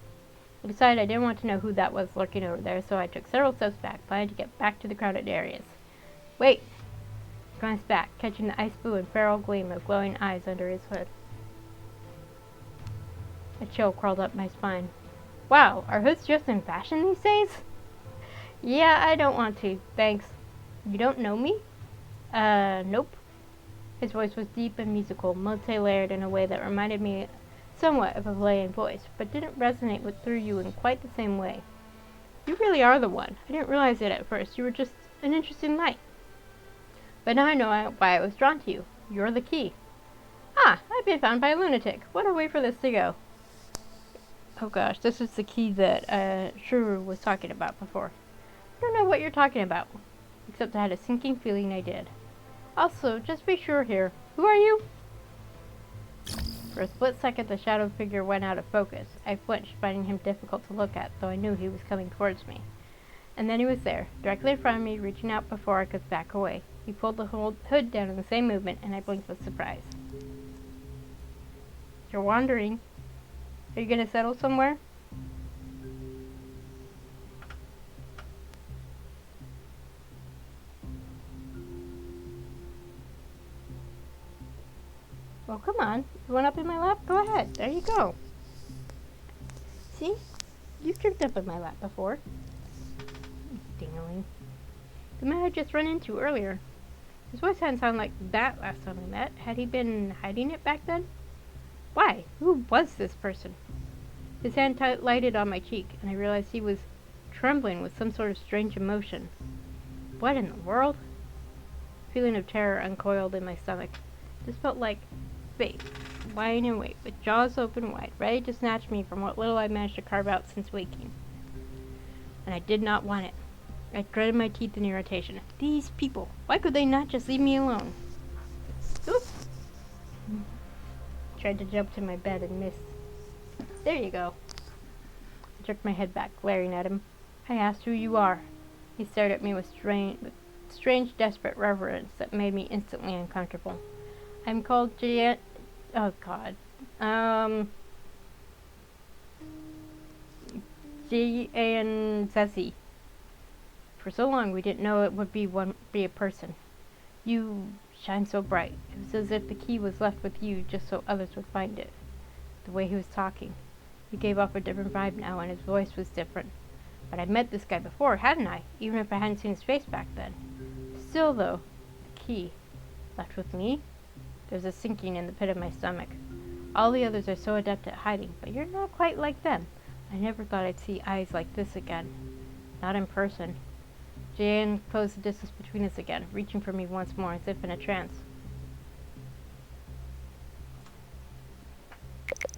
I decided I didn't want to know who that was lurking over there, so I took several steps back, planning to get back to the crowded areas. Wait! I glanced back, catching the ice blue and feral gleam of glowing eyes under his hood. A chill crawled up my spine. Wow, are hoods just in fashion these days? Yeah, I don't want to, thanks. You don't know me? Nope. His voice was deep and musical, multi-layered in a way that reminded me somewhat of a Valayan voice, but didn't resonate through you in quite the same way. You really are the one. I didn't realize it at first. You were just an interesting light. But now I know why I was drawn to you. You're the key. Ah, I've been found by a lunatic. What a way for this to go. Oh gosh, this is the key that Shuru was talking about before. I don't know what you're talking about, except I had a sinking feeling I did. Also, just be sure here. Who are you? For a split second, the shadow figure went out of focus. I flinched, finding him difficult to look at, though I knew he was coming towards me. And then he was there, directly in front of me, reaching out before I could back away. He pulled the hood down in the same movement, and I blinked with surprise. You're wandering. Are you gonna settle somewhere? Well, come on. You want up in my lap? Go ahead. There you go. See? You've tripped up in my lap before. Dingling. The man I just run into earlier. His voice hadn't sounded like that last time we met. Had he been hiding it back then? Why? Who was this person? His hand lighted on my cheek, and I realized he was trembling with some sort of strange emotion. What in the world? A feeling of terror uncoiled in my stomach. This felt like fate, lying in wait, with jaws open wide, ready to snatch me from what little I managed to carve out since waking. And I did not want it. I gritted my teeth in irritation. These people, why could they not just leave me alone? Oops. Tried to jump to my bed and missed. There you go. I jerked my head back, glaring at him. I asked who you are. He stared at me with strange, desperate reverence that made me instantly uncomfortable. I'm called oh God. Jan Zessie. For so long we didn't know it would be a person. You shine so bright. It was as if the key was left with you just so others would find it. The way he was talking. He gave off a different vibe now, and his voice was different. But I'd met this guy before, hadn't I? Even if I hadn't seen his face back then. Still, though, the key left with me? There's a sinking in the pit of my stomach. All the others are so adept at hiding, but you're not quite like them. I never thought I'd see eyes like this again. Not in person. Jan closed the distance between us again, reaching for me once more as if in a trance.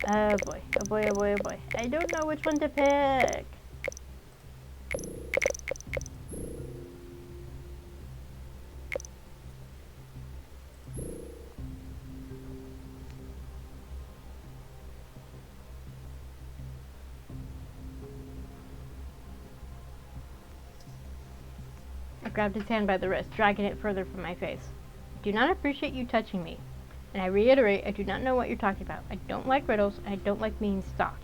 Oh boy, oh boy, oh boy, oh boy. I don't know which one to pick. I grabbed his hand by the wrist, dragging it further from my face. I do not appreciate you touching me. And I reiterate, I do not know what you're talking about. I don't like riddles, and I don't like being stalked.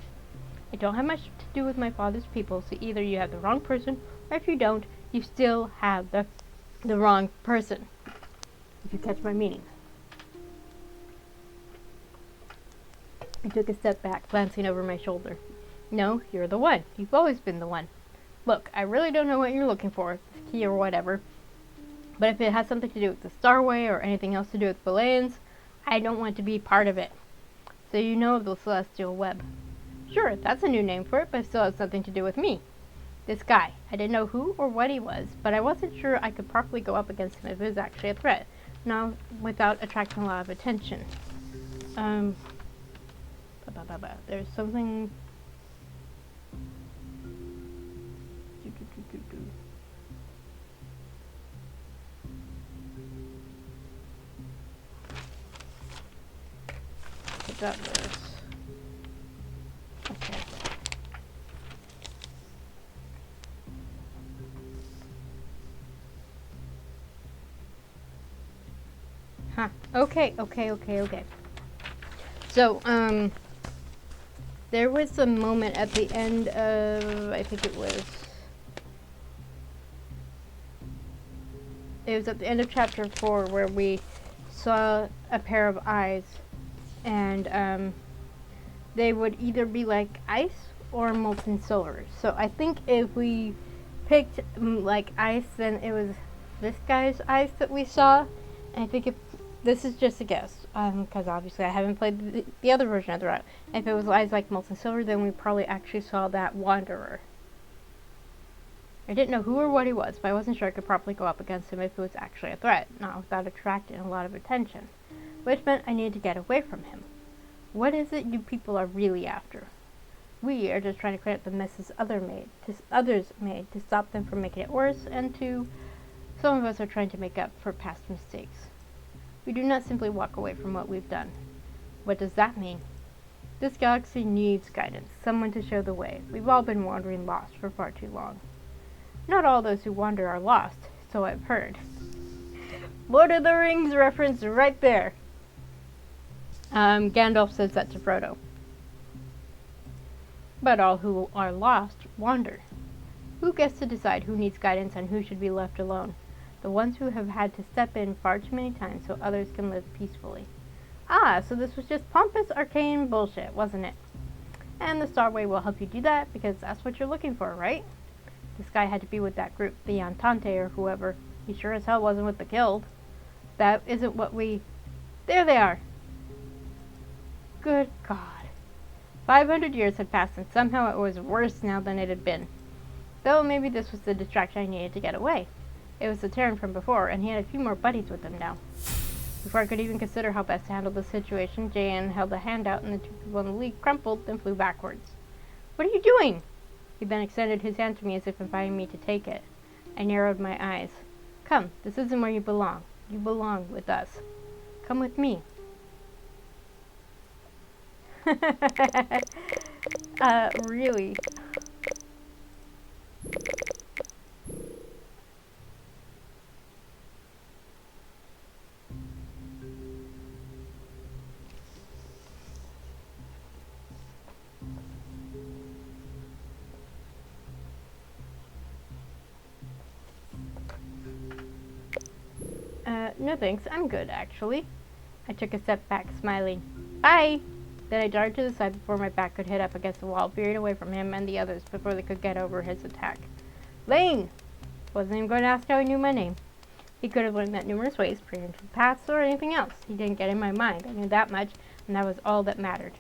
I don't have much to do with my father's people, so either you have the wrong person, or if you don't, you still have the wrong person. If you catch my meaning. I took a step back, glancing over my shoulder. No, you're the one. You've always been the one. Look, I really don't know what you're looking for, this key or whatever, but if it has something to do with the Starway or anything else to do with Valayans, I don't want to be part of it. So you know of the Celestial Web. Sure, that's a new name for it, but it still has something to do with me. This guy. I didn't know who or what he was, but I wasn't sure I could properly go up against him if it was actually a threat. Now, without attracting a lot of attention. There's something... I got this. Okay. Huh. Okay. So, there was a moment at the end of, I think it was at the end of chapter 4 where we saw a pair of eyes, and they would either be like ice or molten silver. So I think if we picked like ice, then it was this guy's eyes that we saw. And I think if this is just a guess, because obviously I haven't played the other version of the route. If it was eyes like molten silver, then we probably actually saw that wanderer. I didn't know who or what he was, but I wasn't sure I could properly go up against him if it was actually a threat, not without attracting a lot of attention, which meant I needed to get away from him. What is it you people are really after? We are just trying to clean up the messes others made to stop them from making it worse, and some of us are trying to make up for past mistakes. We do not simply walk away from what we've done. What does that mean? This galaxy needs guidance, someone to show the way. We've all been wandering lost for far too long. Not all those who wander are lost, so I've heard. Lord of the Rings reference right there. Gandalf says that to Frodo. But all who are lost wander. Who gets to decide who needs guidance and who should be left alone? The ones who have had to step in far too many times so others can live peacefully. Ah, so this was just pompous arcane bullshit, wasn't it? And the Starway will help you do that, because that's what you're looking for, right? This guy had to be with that group, the Entente or whoever. He sure as hell wasn't with the Guild. That isn't what we... There they are! Good God. 500 years had passed, and somehow it was worse now than it had been. Though maybe this was the distraction I needed to get away. It was the Terran from before, and he had a few more buddies with him now. Before I could even consider how best to handle the situation, Jan held a hand out, and the two people in the league crumpled, then flew backwards. What are you doing? He then extended his hand to me as if inviting me to take it. I narrowed my eyes. Come, this isn't where you belong. You belong with us. Come with me. Really? No thanks, I'm good, actually. I took a step back, smiling. Bye! Then I darted to the side before my back could hit up against the wall, veering away from him and the others before they could get over his attack. Lane! Wasn't even going to ask how he knew my name. He could have learned that numerous ways, preemptive paths, or anything else. He didn't get in my mind. I knew that much, and that was all that mattered.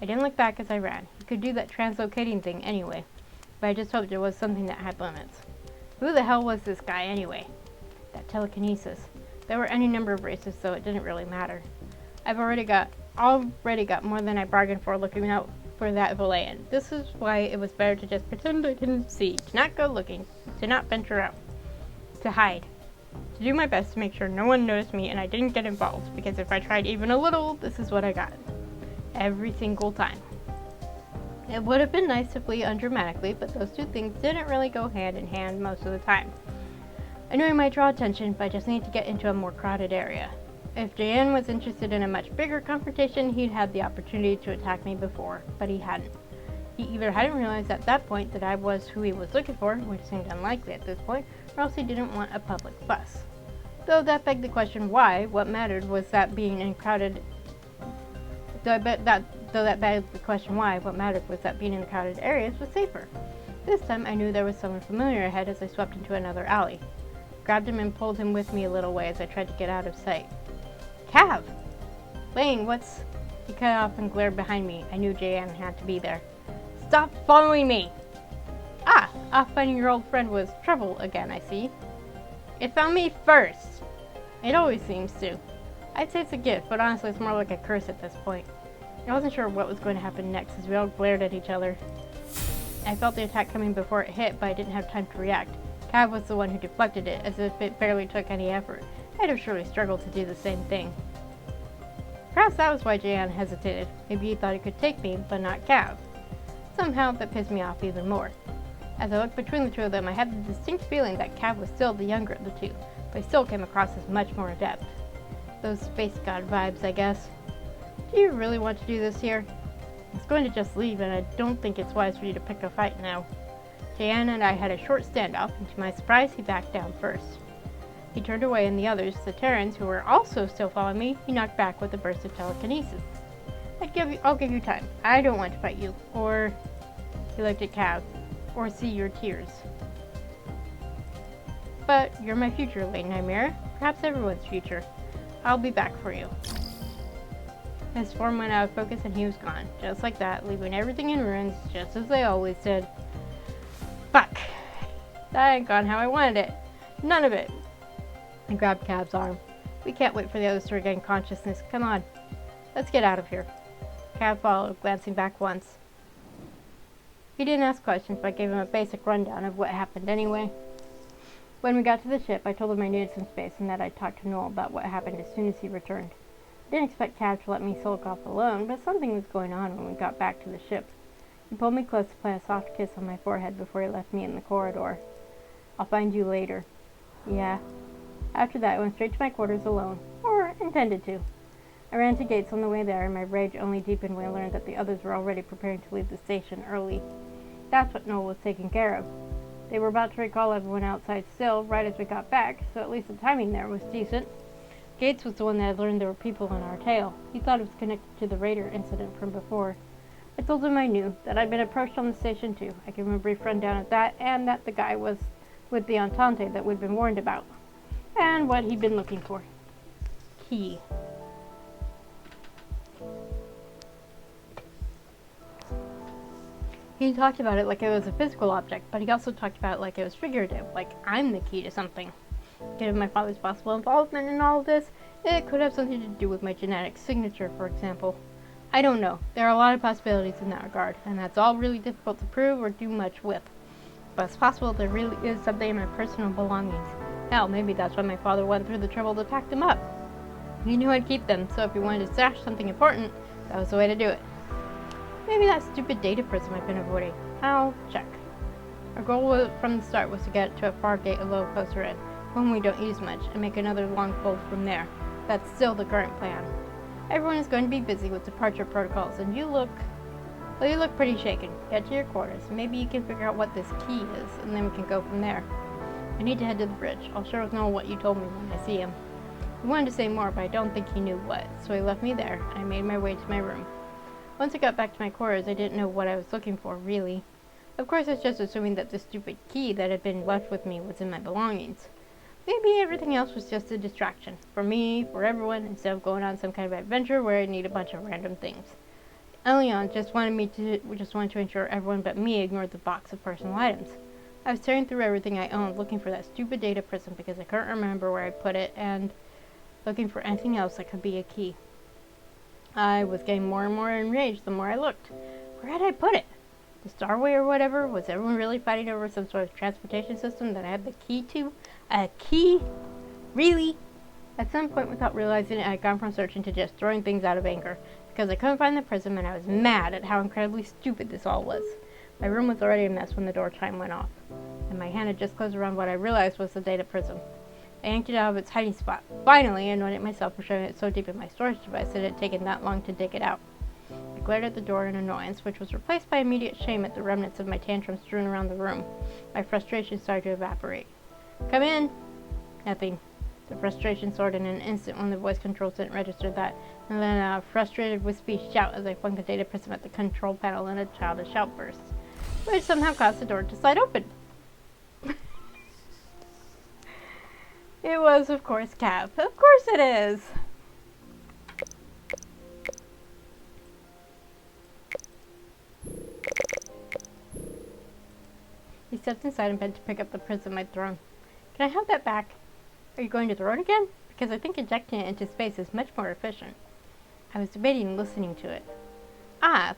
I didn't look back as I ran. He could do that translocating thing anyway, but I just hoped it was something that had limits. Who the hell was this guy anyway? That telekinesis. There were any number of races, so it didn't really matter. I've already got more than I bargained for looking out for that Valayan. This is why it was better to just pretend I didn't see, to not go looking, to not venture out, to hide, to do my best to make sure no one noticed me and I didn't get involved, because if I tried even a little, this is what I got. Every single time. It would have been nice to flee undramatically, but those two things didn't really go hand in hand most of the time. I knew I might draw attention, but I just needed to get into a more crowded area. If Jan was interested in a much bigger confrontation, he'd had the opportunity to attack me before, but he hadn't. He either hadn't realized at that point that I was who he was looking for, which seemed unlikely at this point, or else he didn't want a public fuss. Though that begged the question why, what mattered was that being in crowded... Though that begged the question why, what mattered was that being in the crowded areas was safer. This time I knew there was someone familiar ahead as I swept into another alley. Grabbed him and pulled him with me a little way as I tried to get out of sight. Cav! Lane, what's... He cut off and glared behind me. I knew Jan had to be there. Stop following me! Ah! Off finding your old friend was trouble again, I see. It found me first! It always seems to. I'd say it's a gift, but honestly it's more like a curse at this point. I wasn't sure what was going to happen next as we all glared at each other. I felt the attack coming before it hit, but I didn't have time to react. Cav was the one who deflected it, as if it barely took any effort. I'd have surely struggled to do the same thing. Perhaps that was why Jan hesitated. Maybe he thought he could take me, but not Cav. Somehow, that pissed me off even more. As I looked between the two of them, I had the distinct feeling that Cav was still the younger of the two, but he still came across as much more adept. Those space god vibes, I guess. Do you really want to do this here? I was going to just leave, and I don't think it's wise for you to pick a fight now. Jan and I had a short standoff, and to my surprise, he backed down first. He turned away, and the others, the Terrans, who were also still following me, he knocked back with a burst of telekinesis. I'll give you time. I don't want to fight you, or... He looked at Cav. Or see your tears. But you're my future, Lady Nightmare. Perhaps everyone's future. I'll be back for you. His form went out of focus and he was gone. Just like that, leaving everything in ruins, just as they always did. Fuck. That ain't gone how I wanted it. None of it. I grabbed Cav's arm. We can't wait for the others to regain consciousness. Come on. Let's get out of here. Cav followed, glancing back once. He didn't ask questions, but I gave him a basic rundown of what happened anyway. When we got to the ship, I told him I needed some space and that I'd talk to Noel about what happened as soon as he returned. I didn't expect Cav to let me sulk off alone, but something was going on when we got back to the ship. He pulled me close to plant a soft kiss on my forehead before he left me in the corridor. I'll find you later. Yeah. After that, I went straight to my quarters alone. Or intended to. I ran to gates on the way there, and my rage only deepened when I learned that the others were already preparing to leave the station early. That's what Noel was taking care of. They were about to recall everyone outside still, right as we got back, so at least the timing there was decent. Gates was the one that had learned there were people on our tail. He thought it was connected to the raider incident from before. I told him I knew, that I'd been approached on the station too. I gave him a brief rundown of that, and that the guy was with the Entente that we'd been warned about. And what he'd been looking for. Key. He talked about it like it was a physical object, but he also talked about it like it was figurative, like I'm the key to something. Given my father's possible involvement in all of this, it could have something to do with my genetic signature, for example. I don't know. There are a lot of possibilities in that regard, and that's all really difficult to prove or do much with. But it's possible there really is something in my personal belongings. Hell, maybe that's why my father went through the trouble to pack them up. He knew I'd keep them, so if he wanted to stash something important, that was the way to do it. Maybe that stupid data prism I've been avoiding. I'll check. Our goal from the start was to get to a far gate a little closer in, one we don't use much, and make another long fold from there. That's still the current plan. Everyone is going to be busy with departure protocols, and you look pretty shaken. Get to your quarters. Maybe you can figure out what this key is, and then we can go from there. I need to head to the bridge. I'll sure know what you told me when I see him. He wanted to say more, but I don't think he knew what, so he left me there, and I made my way to my room. Once I got back to my quarters, I didn't know what I was looking for, really. Of course, it's just assuming that the stupid key that had been left with me was in my belongings. Maybe everything else was just a distraction. For me, for everyone, instead of going on some kind of adventure where I need a bunch of random things. Elion just wanted to ensure everyone but me ignored the box of personal items. I was tearing through everything I owned, looking for that stupid data prism because I couldn't remember where I put it, and looking for anything else that could be a key. I was getting more and more enraged the more I looked. Where had I put it? The Starway or whatever? Was everyone really fighting over some sort of transportation system that I had the key to? A key? Really? At some point, without realizing it, I had gone from searching to just throwing things out of anger, because I couldn't find the prism and I was mad at how incredibly stupid this all was. My room was already a mess when the door chime went off, and my hand had just closed around what I realized was the data prism. I yanked it out of its hiding spot. Finally, I annoyed myself for shoving it so deep in my storage device that it had taken that long to dig it out. I glared at the door in annoyance, which was replaced by immediate shame at the remnants of my tantrum strewn around the room. My frustration started to evaporate. Come in! Nothing. The frustration soared in an instant when the voice controls didn't register that, and then a frustrated, wispy shout as I flung the data prism at the control panel in a childish outburst, which somehow caused the door to slide open. It was, of course, Cav. Of course it is! He stepped inside and bent to pick up the prism I'd thrown. Can I have that back? Are you going to throw it again? Because I think injecting it into space is much more efficient. I was debating listening to it.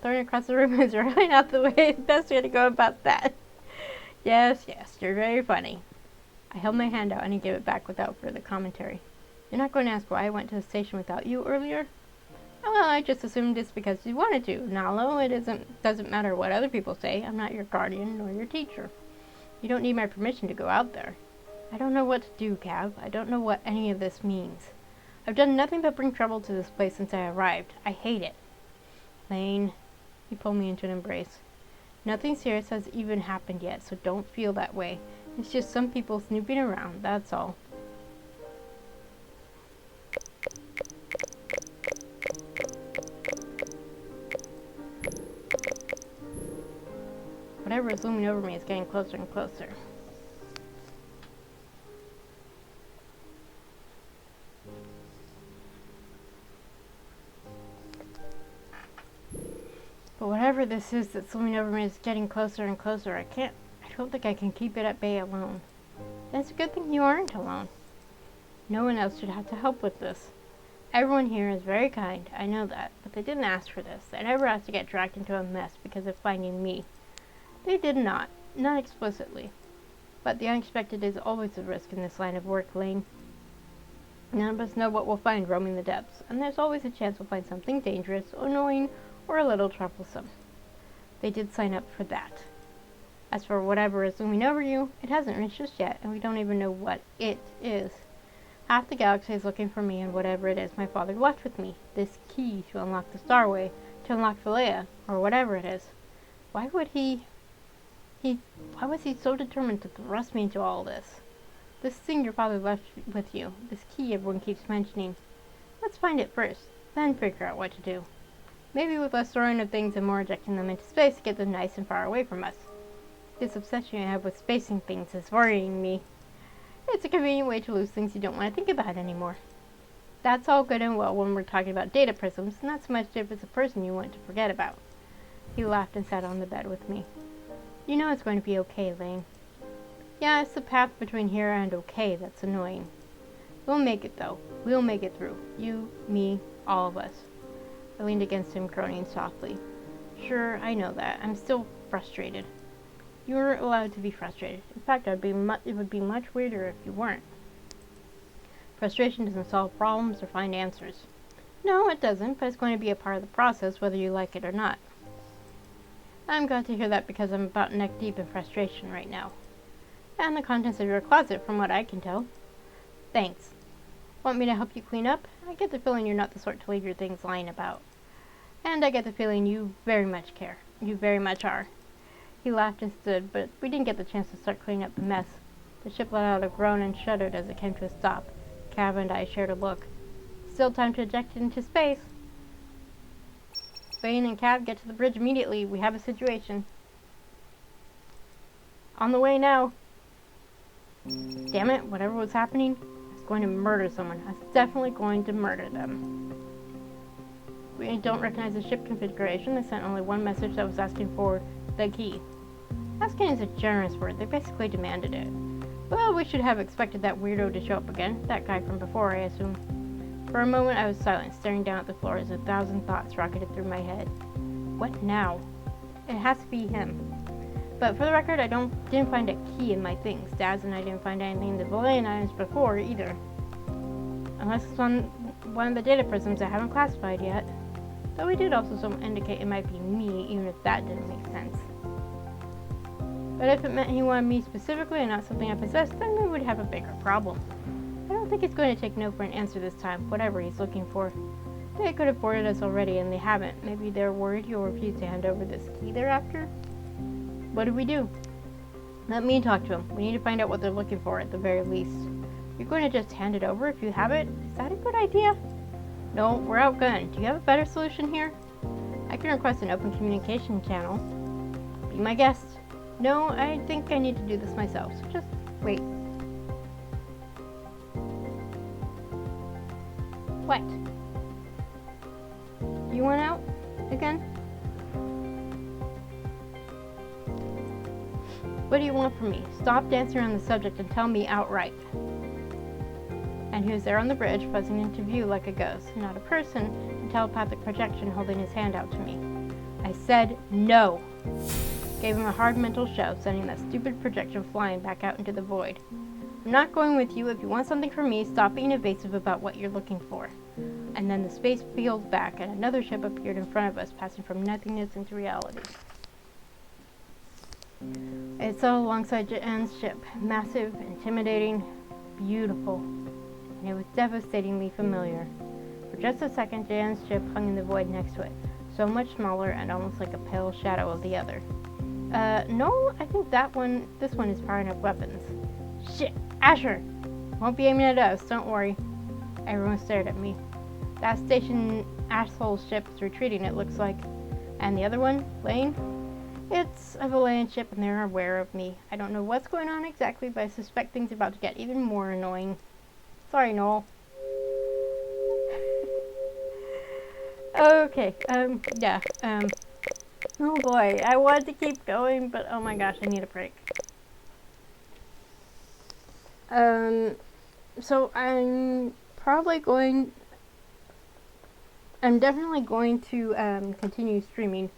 Throwing it across the room is really not the best way to go about that. Yes, you're very funny. I held my hand out and he gave it back without further commentary. You're not going to ask why I went to the station without you earlier? Well, I just assumed it's because you wanted to. Nalo, doesn't matter what other people say. I'm not your guardian nor your teacher. You don't need my permission to go out there. I don't know what to do, Cav. I don't know what any of this means. I've done nothing but bring trouble to this place since I arrived. I hate it. Lane, he pulled me into an embrace. Nothing serious has even happened yet, so don't feel that way. It's just some people snooping around, that's all. Whatever is looming over me is getting closer and closer. But whatever this is that's looming over me is getting closer and closer. I don't think I can keep it at bay alone. That's a good thing you aren't alone. No one else should have to help with this. Everyone here is very kind, I know that, but they didn't ask for this. They never asked to get dragged into a mess because of finding me. They did not explicitly. But the unexpected is always a risk in this line of work, Lane. None of us know what we'll find roaming the depths, and there's always a chance we'll find something dangerous, annoying, or a little troublesome. They did sign up for that. As for whatever is looming over you, it hasn't reached us yet, and we don't even know what it is. Half the galaxy is looking for me and whatever it is my father left with me. This key to unlock the Starway, to unlock Philea, or whatever it is. Why was he so determined to thrust me into all this? This thing your father left with you, this key everyone keeps mentioning. Let's find it first, then figure out what to do. Maybe with less throwing of things and more ejecting them into space to get them nice and far away from us. This obsession I have with spacing things is worrying me. It's a convenient way to lose things you don't want to think about anymore. That's all good and well when we're talking about data prisms, not so much if it's a person you want to forget about. He laughed and sat on the bed with me. You know it's going to be okay, Lane. Yeah, it's the path between here and okay that's annoying. We'll make it, though. We'll make it through. You, me, all of us. I leaned against him, groaning softly. Sure, I know that. I'm still frustrated. You're allowed to be frustrated. In fact, it would be much weirder if you weren't. Frustration doesn't solve problems or find answers. No, it doesn't, but it's going to be a part of the process whether you like it or not. I'm glad to hear that because I'm about neck deep in frustration right now. And the contents of your closet, from what I can tell. Thanks. Want me to help you clean up? I get the feeling you're not the sort to leave your things lying about. And I get the feeling you very much care. You very much are. He laughed and stood, but we didn't get the chance to start cleaning up the mess. The ship let out a groan and shuddered as it came to a stop. Cav and I shared a look. Still time to eject it into space. Bane and Cav, get to the bridge immediately. We have a situation. On the way now. Damn it, whatever was happening, I was going to murder someone. I was definitely going to murder them. We don't recognize the ship configuration. They sent only one message that was asking for the key. Asking is a generous word. They basically demanded it. Well, we should have expected that weirdo to show up again. That guy from before, I assume. For a moment, I was silent, staring down at the floor as 1,000 thoughts rocketed through my head. What now? It has to be him. But for the record, I didn't find a key in my things. Daz and I didn't find anything in the Valayan items before, either. Unless it's on one of the data prisms I haven't classified yet. Though we did also indicate it might be me, even if that didn't make sense. But if it meant he wanted me specifically and not something I possessed, then we would have a bigger problem. I don't think it's going to take no for an answer this time, whatever he's looking for. They could have boarded us already, and they haven't. Maybe they're worried you'll refuse to hand over this key they're after? What do we do? Let me talk to them. We need to find out what they're looking for at the very least. You're going to just hand it over if you have it? Is that a good idea? No, we're outgunned. Do you have a better solution here? I can request an open communication channel. Be my guest. No, I think I need to do this myself, so just wait. What? You want out? Again? What do you want from me? Stop dancing around the subject and tell me outright. And he was there on the bridge, buzzing into view like a ghost, not a person, a telepathic projection holding his hand out to me. I said no. Gave him a hard mental shove, sending that stupid projection flying back out into the void. I'm not going with you. If you want something from me, stop being evasive about what you're looking for. And then the space peeled back, and another ship appeared in front of us, passing from nothingness into reality. It sailed alongside Jan's ship, massive, intimidating, beautiful, and it was devastatingly familiar. For just a second, Jan's ship hung in the void next to it, so much smaller and almost like a pale shadow of the other. No, I think this one is firing up weapons. Shit, Asher! Won't be aiming at us, don't worry. Everyone stared at me. That station asshole ship is retreating, it looks like. And the other one, Lane? It's a Valayan ship and they're aware of me. I don't know what's going on exactly, but I suspect things are about to get even more annoying. Sorry, Noel. Okay, Oh boy, I wanted to keep going, but oh my gosh, I need a break. So I'm definitely going to continue streaming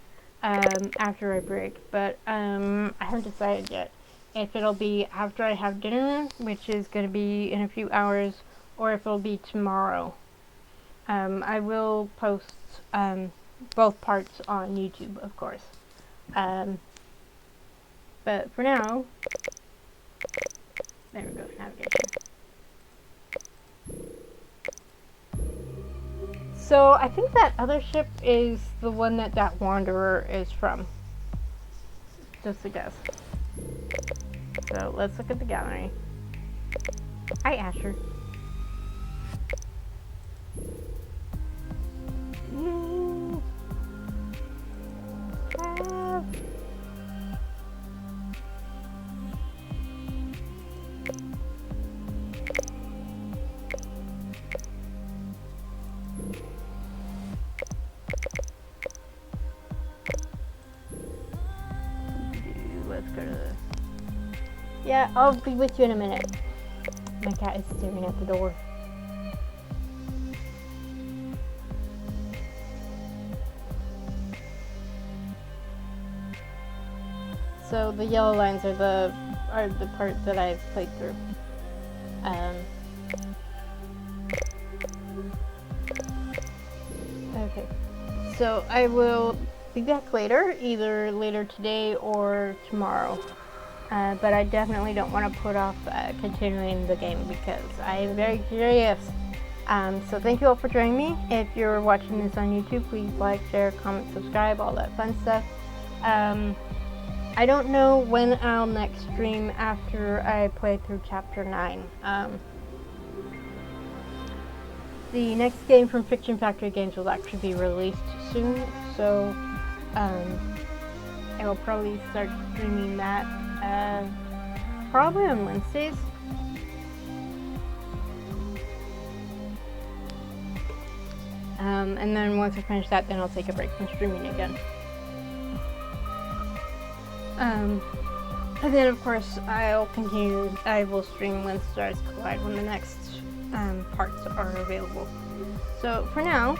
after I break, but I haven't decided yet if it'll be after I have dinner, which is going to be in a few hours, or if it'll be tomorrow. I will post both parts on YouTube, of course. But for now, there we go, navigation. So I think that other ship is the one that wanderer is from. Just a guess. So let's look at the gallery. Hi, Asher. Let's go to the... Yeah, I'll be with you in a minute. My cat is staring at the door. So the yellow lines are the part that I've played through. Okay, so I will be back later, either later today or tomorrow. But I definitely don't want to put off continuing the game because I am very curious. So thank you all for joining me. If you're watching this on YouTube, please like, share, comment, subscribe, all that fun stuff. I don't know when I'll next stream after I play through Chapter 9. The next game from Fiction Factory Games will actually be released soon, so I will probably start streaming that probably on Wednesdays. And then once I finish that, then I'll take a break from streaming again. And then of course I will stream when Stars Collide when the next parts are available. So for now,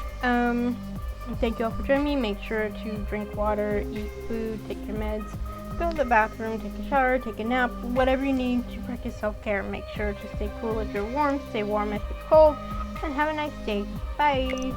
thank you all for joining me. Make sure to drink water, eat food, take your meds, go to the bathroom, take a shower, take a nap, whatever you need to practice self-care. Make sure to stay cool if you're warm, stay warm if it's cold, and have a nice day. Bye!